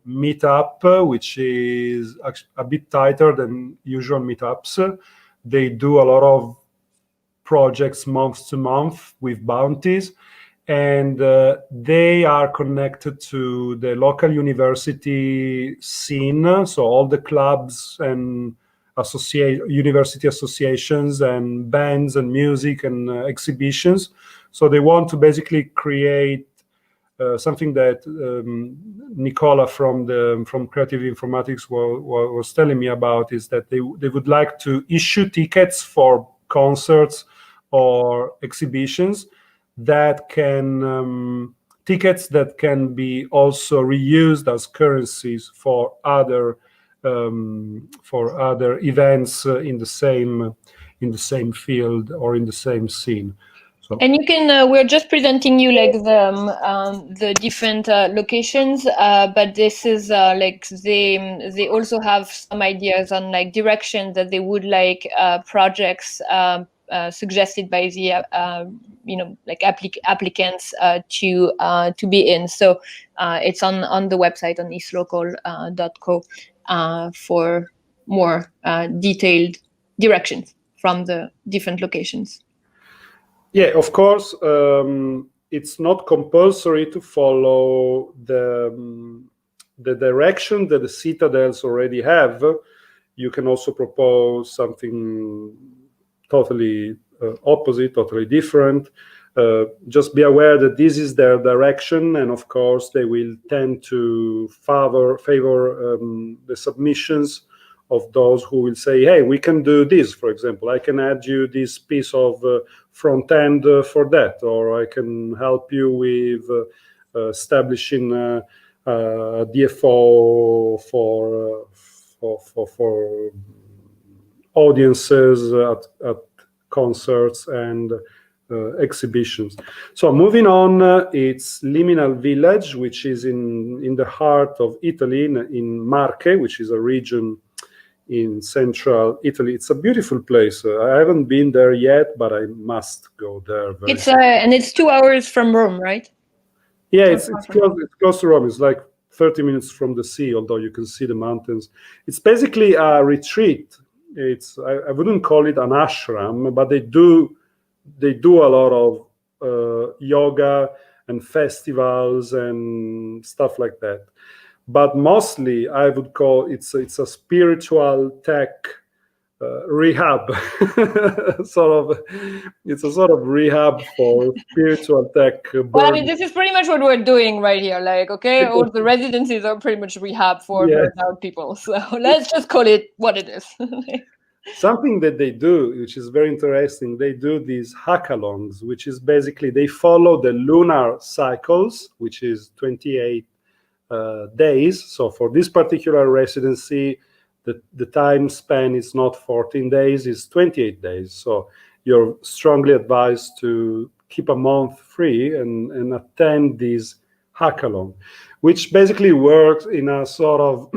meetup, which is a bit tighter than usual meetups. They do a lot of projects month to month with bounties, and they are connected to the local university scene. So all the clubs and university associations and bands and music and exhibitions. So they want to basically create something that Nicola from Creative Informatics was telling me about, is that they would like to issue tickets for concerts or exhibitions that can tickets that can be also reused as currencies for other for other events in the same field or in the same scene. So. And you can, we're just presenting you like the different locations, but this is like they also have some ideas on like direction that they would like projects suggested by the like applicants to be in. So it's on the website on ETHLocal.co for more detailed directions from the different locations. Yeah, of course, it's not compulsory to follow the direction that the Citadels already have. You can also propose something totally opposite, totally different. Just be aware that this is their direction, and of course, they will tend to favor the submissions of those who will say, hey, we can do this, for example. I can add you this piece of front end for that, or I can help you with establishing a DFO for audiences at concerts and exhibitions. So moving on, it's Liminal Village, which is in the heart of Italy, in Marche, which is a region in central Italy. It's a beautiful place. I haven't been there yet, but I must go there. It's and it's 2 hours from Rome, right? Yeah, it's close to Rome. It's like 30 minutes from the sea, although you can see the mountains. It's basically a retreat. I wouldn't call it an ashram, but they do a lot of yoga and festivals and stuff like that. But mostly, I would call it's a spiritual tech rehab. It's a sort of rehab for spiritual tech. Well, I mean, this is pretty much what we're doing right here. Like, okay, all the residencies are pretty much rehab for burned out people. So let's just call it what it is. Something that they do, which is very interesting, they do these hackalongs, which is basically they follow the lunar cycles, which is 28 days. So for this particular residency, the time span is not 14 days, it's 28 days. So you're strongly advised to keep a month free and attend this hackalong, which basically works in a sort of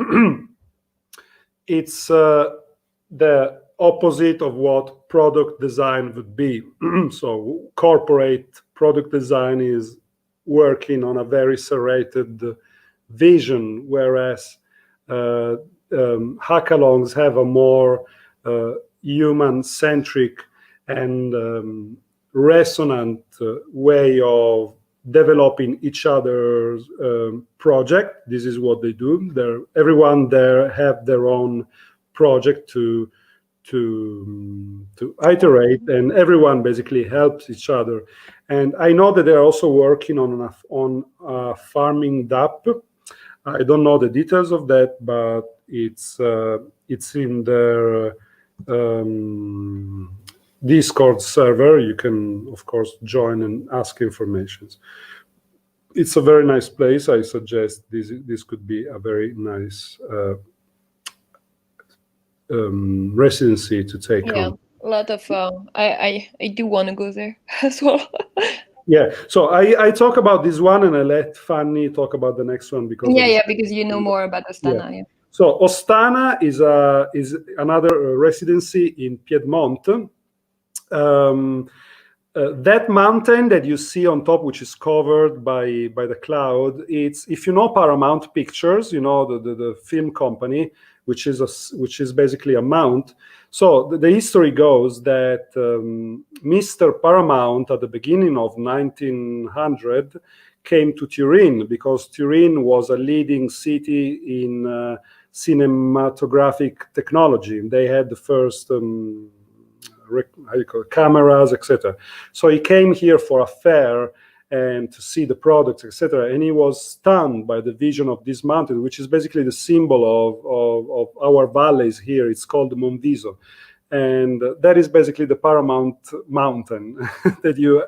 it's the opposite of what product design would be. So corporate product design is working on a very serrated vision, whereas hackalongs have a more human-centric and resonant way of developing each other's project. This is what they do. Everyone there have their own project to iterate, and everyone basically helps each other. And I know that they're also working on a farming DApp. I don't know the details of that, but it's in their Discord server. You can, of course, join and ask information. It's a very nice place. I suggest this could be a very nice residency to take on. A lot of I do want to go there as well. Yeah, so I talk about this one and I let Fanny talk about the next one because because you know more about Ostana. Yeah. So Ostana is another residency in Piedmont. That mountain that you see on top, which is covered by the cloud, it's, if you know Paramount Pictures, you know the film company, which is basically a mount. So the history goes that Mr. Paramount at the beginning of 1900 came to Turin because Turin was a leading city in cinematographic technology. They had the first cameras, etc. So he came here for a fair and to see the products, etc. And he was stunned by the vision of this mountain, which is basically the symbol of our valleys here. It's called the Monviso. And that is basically the Paramount Mountain that you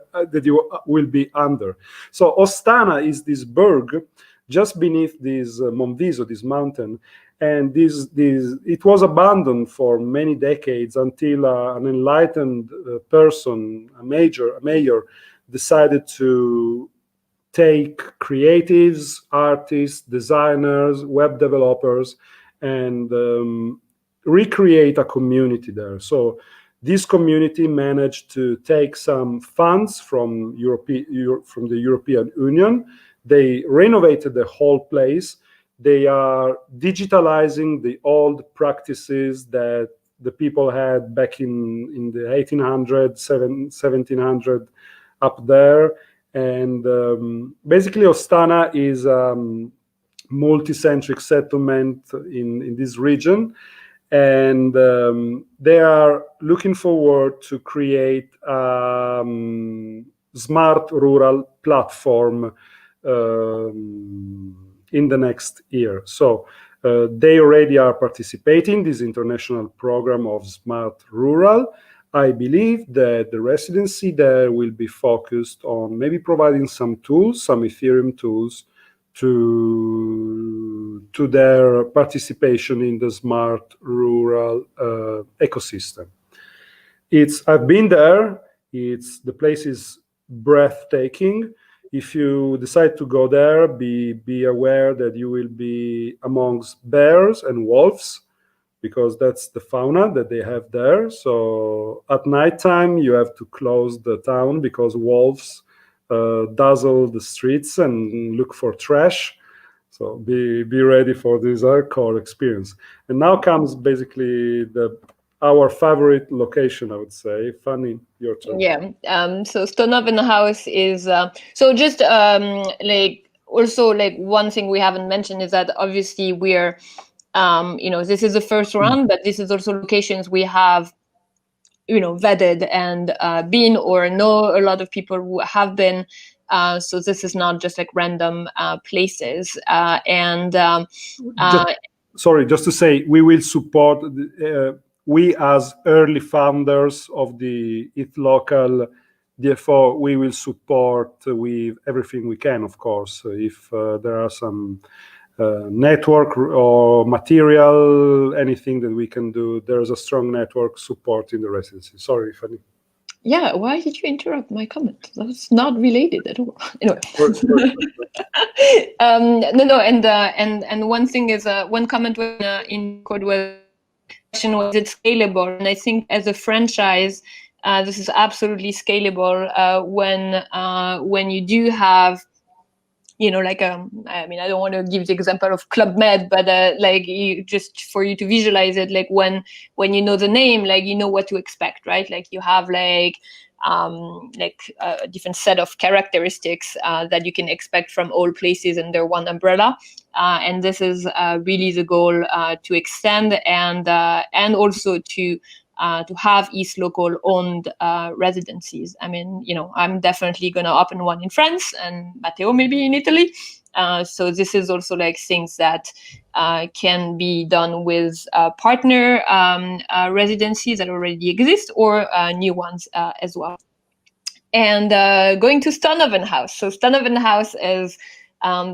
will be under. So Ostana is this berg just beneath this Monviso, this mountain. And it was abandoned for many decades until an enlightened person, a mayor, decided to take creatives, artists, designers, web developers, and recreate a community there. So this community managed to take some funds from the European Union. They renovated the whole place. They are digitalizing the old practices that the people had back in the 1800s, 1700 up there. And basically Ostana is multi-centric settlement in this region. And they are looking forward to create smart rural platform in the next year. So they already are participating in this international program of Smart Rural. I believe that the residency there will be focused on maybe providing some tools, some Ethereum tools, to their participation in the Smart Rural ecosystem. I've been there. The place is breathtaking. If you decide to go there, be aware that you will be amongst bears and wolves, because that's the fauna that they have there. So at nighttime, you have to close the town because wolves dazzle the streets and look for trash. So be ready for this hardcore experience. And now comes basically our favorite location, I would say. Fanny, your turn. Yeah. So Stonoven House is so just like also like one thing we haven't mentioned is that obviously we're this is the first round, but this is also locations we have vetted and been or know a lot of people who have been. So this is not just like random places. Just to say, we will support. We as early founders of the ETHLocal DFO, we will support with everything we can, of course. If there are some network or material, anything that we can do, there's a strong network supporting the residency. Sorry, Fanny. Yeah, why did you interrupt my comment? That's not related at all. Anyway. No, and one thing is one comment in code was it scalable, and I think as a franchise, this is absolutely scalable when you do have. I mean, I don't want to give the example of Club Med, but just for you to visualize it, like when you know the name, like you know what to expect, right? Like you have a different set of characteristics that you can expect from all places under one umbrella, and this is really the goal to extend and also to have ETHLocal owned residencies. I mean, I'm definitely going to open one in France and Matteo maybe in Italy. So this is also like things that can be done with partner residencies that already exist or new ones as well. And going to Stonoven House. So Stonoven House is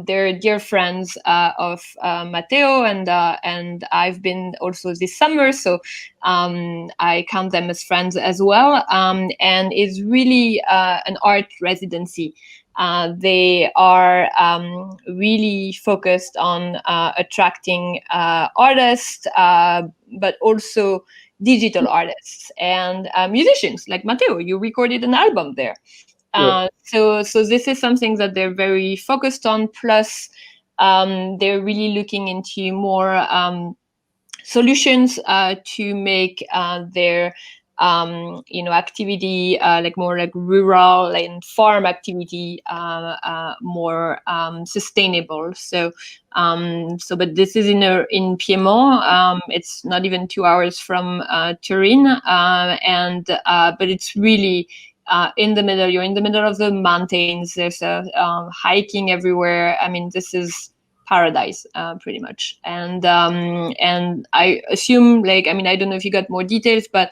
they're dear friends of Matteo, and I've been also this summer, so I count them as friends as well. And it's really an art residency. They are really focused on attracting artists, but also digital artists and musicians like Matteo. You recorded an album there. So this is something that they're very focused on. Plus, they're really looking into more solutions to make their activity like more like rural and farm activity more sustainable. But this is in Piedmont. It's not even 2 hours from Turin, but it's really in the middle. You're in the middle of the mountains. There's hiking everywhere. I mean, this is paradise pretty much. And I assume, I don't know if you got more details, but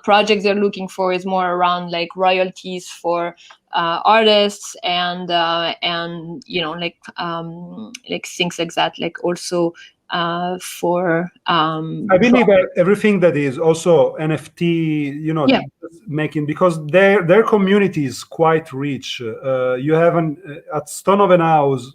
projects they're looking for is more around like royalties for artists and things like that, like also for I believe everything that is also NFT, making, because their community is quite rich. You have at Stone of an House.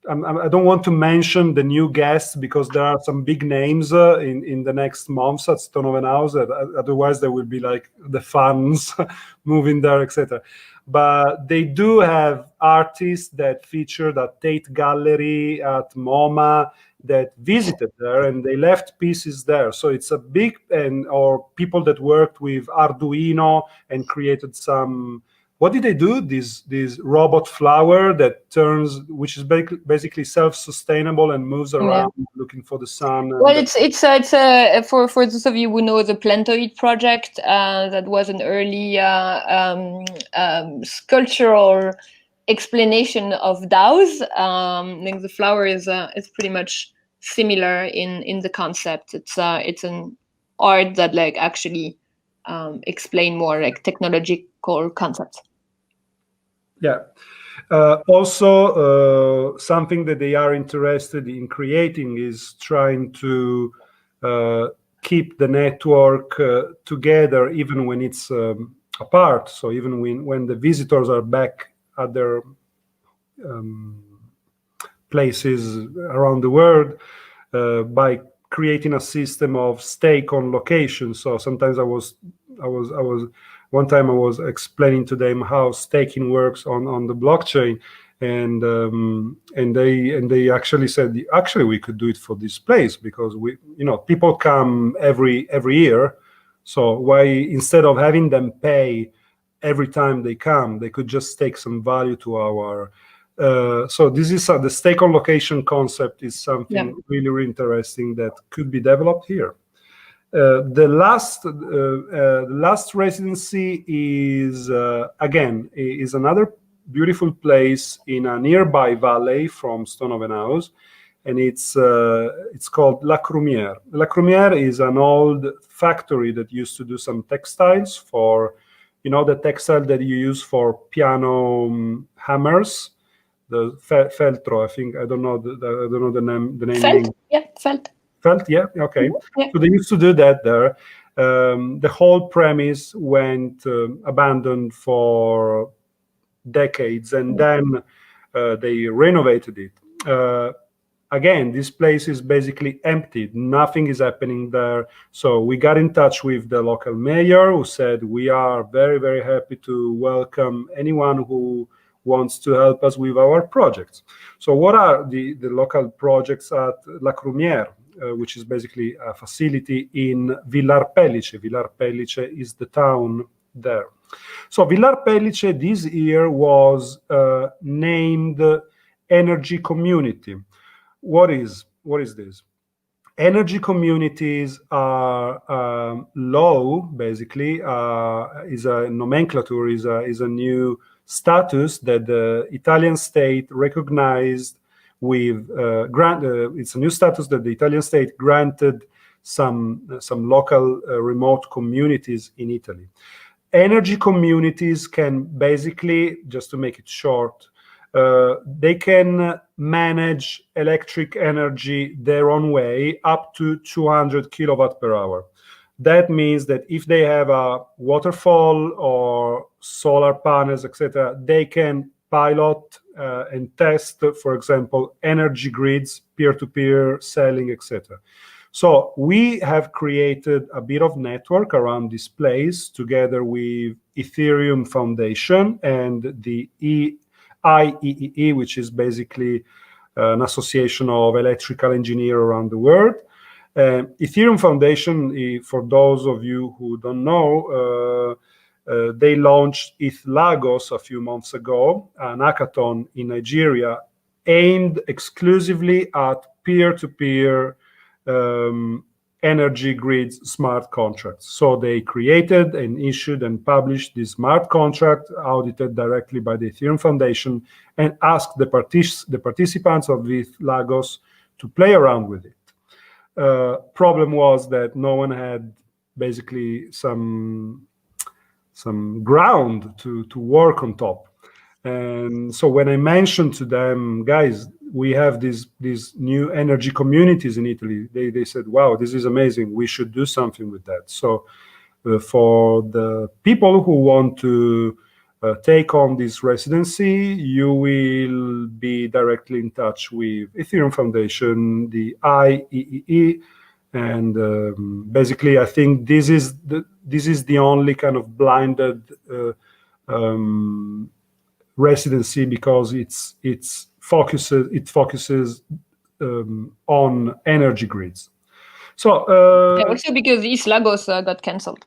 I don't want to mention the new guests because there are some big names in the next months at Stone of an House. Otherwise, there will be like the fans moving there, etc. But they do have artists that featured at Tate Gallery, at MoMA, that visited there, and they left pieces there. So it's a big, or people that worked with Arduino and created some. What did they do? This robot flower that turns, which is basically self-sustainable and moves around looking for the sun. Well, it's for those of you who know the Plantoid project, that was an early sculptural explanation of DAOs. I think the flower is pretty much similar in the concept. It's an art that like actually explain more like technological concepts. Yeah. Also, something that they are interested in creating is trying to keep the network together even when it's apart. So even when the visitors are back at their places around the world, by creating a system of stake on location. So sometimes one time I was explaining to them how staking works on the blockchain, and they actually said, actually we could do it for this place because people come every year, so why, instead of having them pay every time they come, they could just stake some value to our. So this is the stake on location concept is something really, really interesting that could be developed here. The last residency is again is another beautiful place in a nearby valley from Stone of an House, and it's called La Crumière. La Crumière is an old factory that used to do some textiles for, the textile that you use for piano hammers, the feltro. I think I don't know the name. Felt, yeah, felt. Felt, yeah, okay. Yeah. So they used to do that there. The whole premise went abandoned for decades, and then they renovated it. Again, this place is basically empty. Nothing is happening there. So we got in touch with the local mayor, who said, we are very, very happy to welcome anyone who wants to help us with our projects. So what are the local projects at La Crumière? Which is basically a facility in Villar Pellice. Villar Pellice is the town there. So Villar Pellice this year was named Energy Community. What is this? Energy communities are law, basically, is a nomenclature, is a new status that the Italian state recognized with it's a new status that the Italian state granted some local remote communities in Italy. Energy communities can basically, just to make it short, they can manage electric energy their own way up to 200 kilowatt per hour. That means that if they have a waterfall or solar panels, etc., they can pilot and test, for example, energy grids, peer-to-peer selling, etc. So we have created a bit of network around this place together with Ethereum Foundation and the IEEE, which is basically an association of electrical engineers around the world. Ethereum Foundation, for those of you who don't know, they launched ETHLagos a few months ago, an hackathon in Nigeria aimed exclusively at peer-to-peer energy grids smart contracts. So they created and issued and published this smart contract audited directly by the Ethereum Foundation and asked the participants of ETHLagos to play around with it. Problem was that no one had basically some ground to work on top. And so when I mentioned to them, guys, we have these new energy communities in Italy, they said, wow, this is amazing. We should do something with that. So for the people who want to take on this residency, you will be directly in touch with Ethereum Foundation, the IEEE, and basically, I think this is the only kind of blinded residency, because it focuses on energy grids. So also because East Lagos got cancelled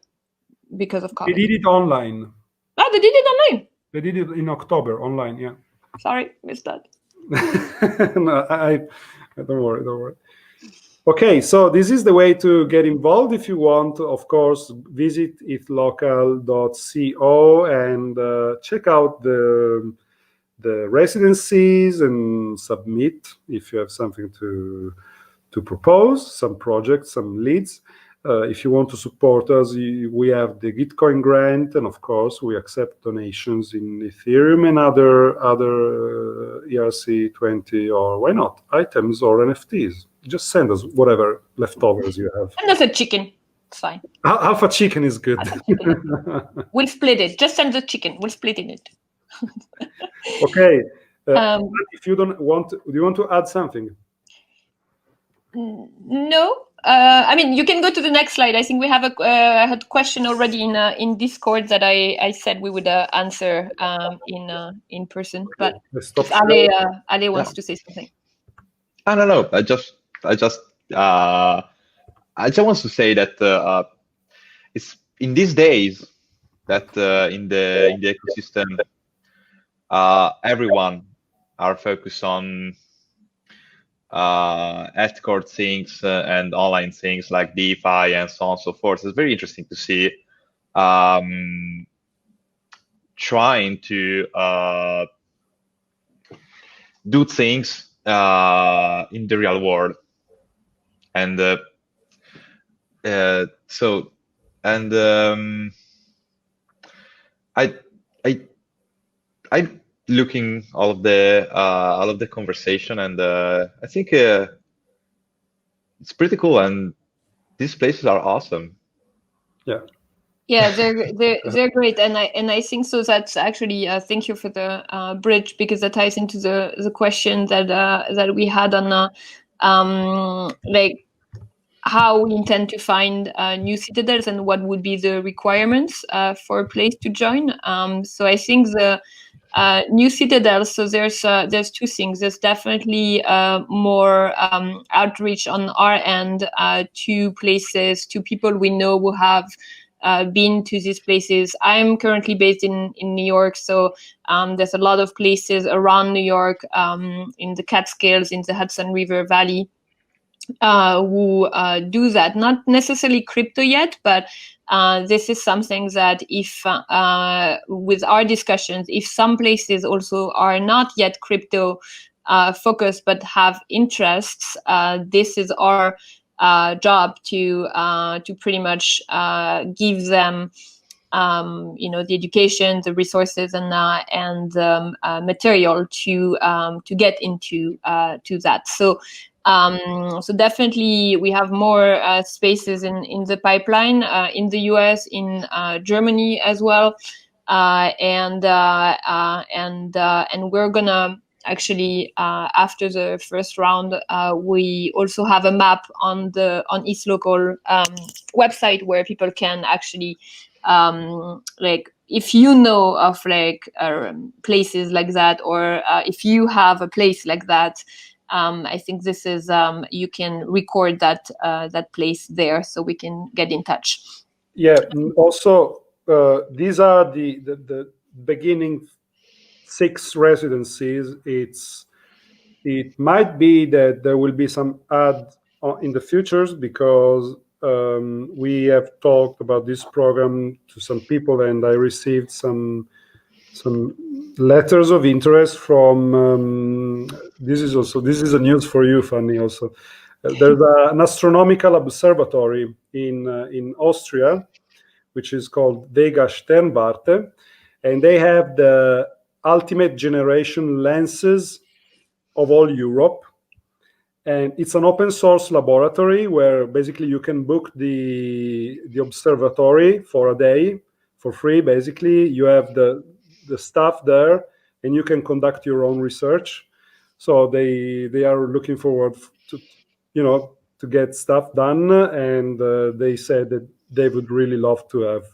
because of COVID. They did it online. Oh, they did it online. They did it in October online. Yeah. Sorry, missed that. No, I don't worry. Okay, so this is the way to get involved. If you want, of course, visit ETHLocal.co and check out the residencies and submit if you have something to propose, some projects, some leads. If you want to support us, we have the Gitcoin grant, and of course, we accept donations in Ethereum and other ERC20, or why not, items or NFTs. Just send us whatever leftovers you have. And that's a chicken. It's fine. Alpha chicken is good. Chicken. We'll split it. Just send the chicken. We'll split in it. Okay. If you don't want, do you want to add something? No. I mean, you can go to the next slide. I think we have I had a question already in Discord that I said we would answer in person. But if Ale wants to say something. I don't know. I just want to say that it's in these days that in the ecosystem, everyone are focused on ethical things and online things like DeFi and so on and so forth. It's very interesting to see trying to do things in the real world, and I'm looking all of the conversation, and I think it's pretty cool, and these places are awesome. Yeah, they're great, and I think so. That's actually thank you for the bridge, because that ties into the question that we had on like how we intend to find new citadels and what would be the requirements for a place to join. So I think the new citadels. So there's two things. There's definitely more outreach on our end to places, to people we know who have been to these places. I'm currently based in New York, so there's a lot of places around New York, in the Catskills, in the Hudson River Valley, who do that. Not necessarily crypto yet, but this is something that if with our discussions, if some places also are not yet crypto focused but have interests, this is our job to pretty much give them the education, the resources, and material to get into to that. So definitely we have more spaces in the pipeline in the US, in Germany as well, and we're gonna actually after the first round, we also have a map on ETHLocal website where people can actually like, if you know of like places like that, or if you have a place like that, I think this is you can record that place there, so we can get in touch. Yeah. Also, these are the beginning 6 residencies. It might be that there will be some add in the futures, because we have talked about this program to some people, and I received some letters of interest from this is a news for you, Fanny. Also, there's an astronomical observatory in Austria, which is called Vega Sternwarte, and they have the ultimate generation lenses of all Europe. And it's an open source laboratory where basically you can book the observatory for a day for free. Basically, you have the staff there, and you can conduct your own research. So they are looking forward to, to get stuff done, and they said that they would really love to have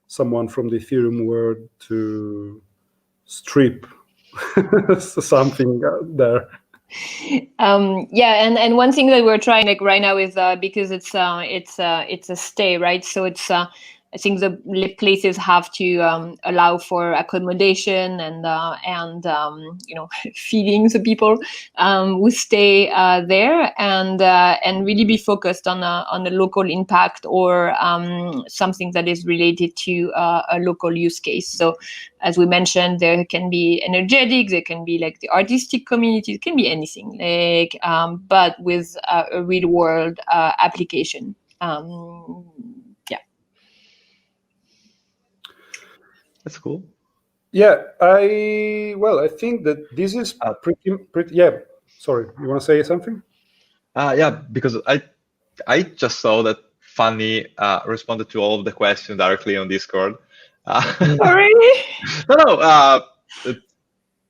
someone from the Ethereum world to strip something there. And one thing that we're trying like right now is because it's a stay, right? So it's I think the places have to allow for accommodation and feeding the people who stay there, and really be focused on a local impact or something that is related to a local use case. So as we mentioned, there can be energetics, there can be like the artistic community, it can be anything, like but with a real world application. That's cool. Yeah, I think that this is pretty. Yeah, sorry, you want to say something? Yeah, because I just saw that Fanny responded to all of the questions directly on Discord. Really? No, it's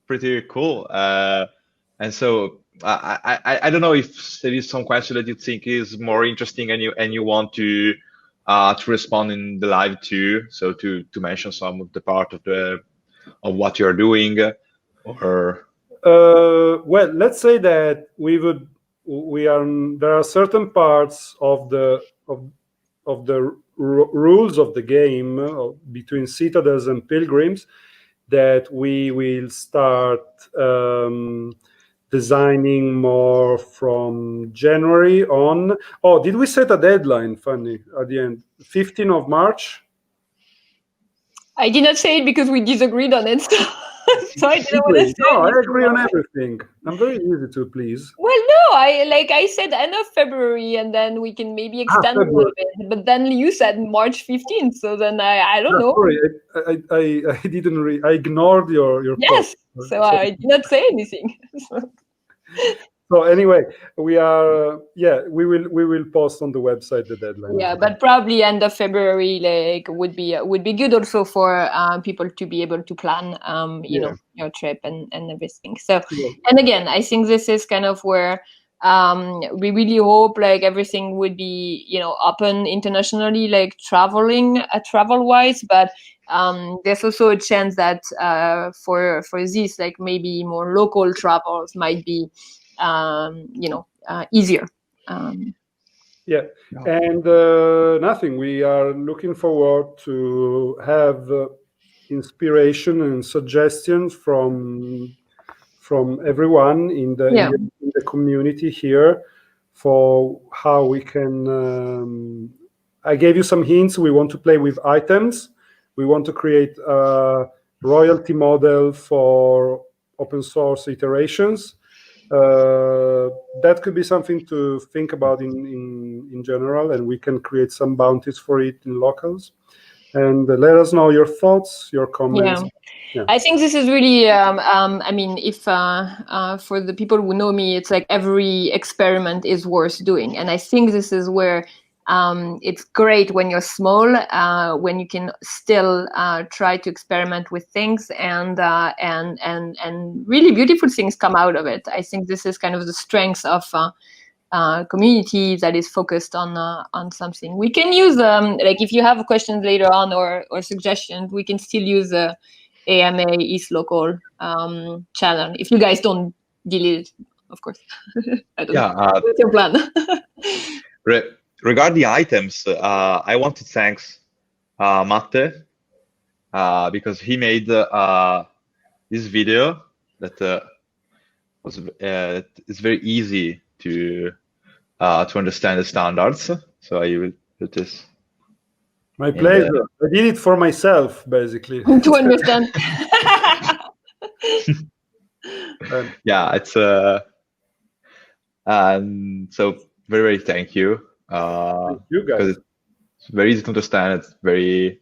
pretty cool. And so I don't know if there is some question that you think is more interesting and you want to respond in the live too. So to mention some of the part of what you're doing, or well, let's say that there are certain parts of the rules of the game between Citadels and Pilgrims that we will start designing more from January on. Oh, did we set a deadline, Fanny, at the end? 15th of March? I did not say it because we disagreed on it. So I didn't want to say No, I anything. agree on everything. I'm very easy to please. Well, no, I said end of February, and then we can maybe extend a little bit. But then you said March 15th, so then I don't know. Sorry, I didn't. I ignored your Yes, post. so I did not say anything. So anyway, we are. We will post on the website the deadline. Yeah, but probably end of February would be good also for people to be able to plan your trip and everything. So and again, I think this is kind of where we really hope everything would be open internationally, travel wise, but there's also a chance that for this maybe more local travels might be easier. And nothing. We are looking forward to have inspiration and suggestions from everyone in the community here for how we can. I gave you some hints. We want to play with items. We want to create a royalty model for open source iterations. That could be something to think about in general, and we can create some bounties for it in locals. And let us know your thoughts, your comments. Yeah. I think this is really, I mean, if for the people who know me, it's every experiment is worth doing. And I think this is where it's great when you're small, when you can still try to experiment with things and really beautiful things come out of it. I think this is kind of the strength of community that is focused on something. We can use if you have questions later on or suggestions, we can still use the AMA ETHLocal channel if you guys don't delete it, of course. I don't know. What's your plan? Regarding the items, I want to thank Matteo because he made this video that was it's very easy to understand the standards. So I will put this. My pleasure. I did it for myself, basically. To understand. Yeah, it's and so very thank you. Thank you guys. It's very easy to understand. It's very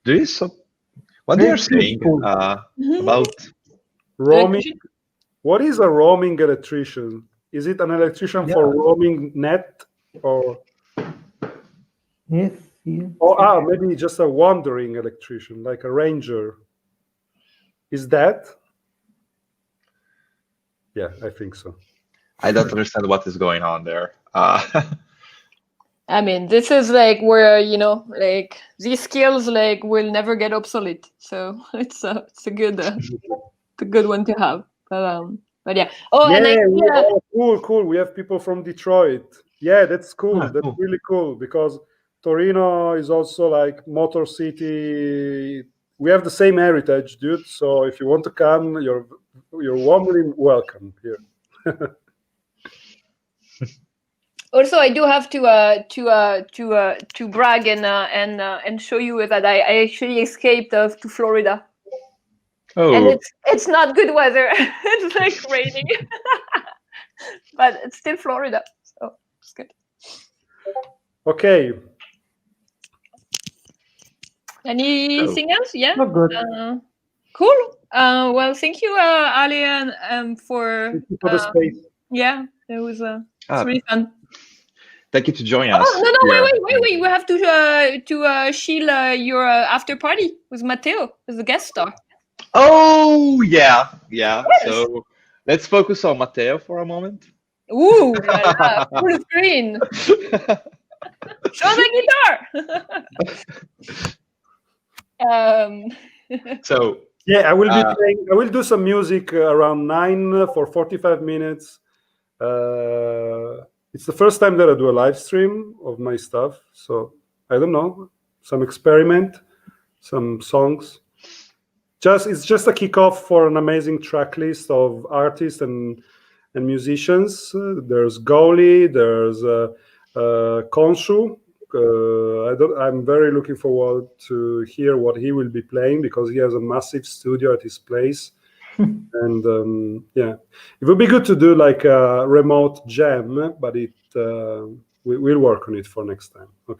Do you what they are saying about roaming? What is a roaming electrician? Is it an electrician for roaming net, or maybe just a wandering electrician, like a ranger? Is that? Yeah, I think so. I don't understand what is going on there. I mean, this is like where, you know, like these skills like will never get obsolete. So it's a good one to have. But yeah. Oh, yeah, cool. We have people from Detroit. Yeah, that's cool. That's really cool, because Torino is also like Motor City. We have the same heritage, dude. So if you want to come, you're warmly welcome here. Also, I do have to brag and show you that I actually escaped to Florida. Oh. And it's not good weather. It's like raining, but it's still Florida, so it's good. Okay. Anything else? Yeah. Not good. Cool. Well, thank you, Ali, and for the space. Yeah, it was it's really fun. Thank you to join us. Oh no, wait! We have to shield your after party with Matteo as a guest star. Oh yeah. Yes. So let's focus on Matteo for a moment. Ooh, full screen. Show the guitar. So yeah, I will be playing. I will do some music around 9 for 45 minutes. It's the first time that I do a live stream of my stuff, so I don't know, some experiment, some songs. It's just a kickoff for an amazing track list of artists and musicians. There's Goli, there's Konshu. I'm very looking forward to hear what he will be playing, because he has a massive studio at his place. And yeah, it would be good to do like a remote jam, but we'll work on it for next time. Okay.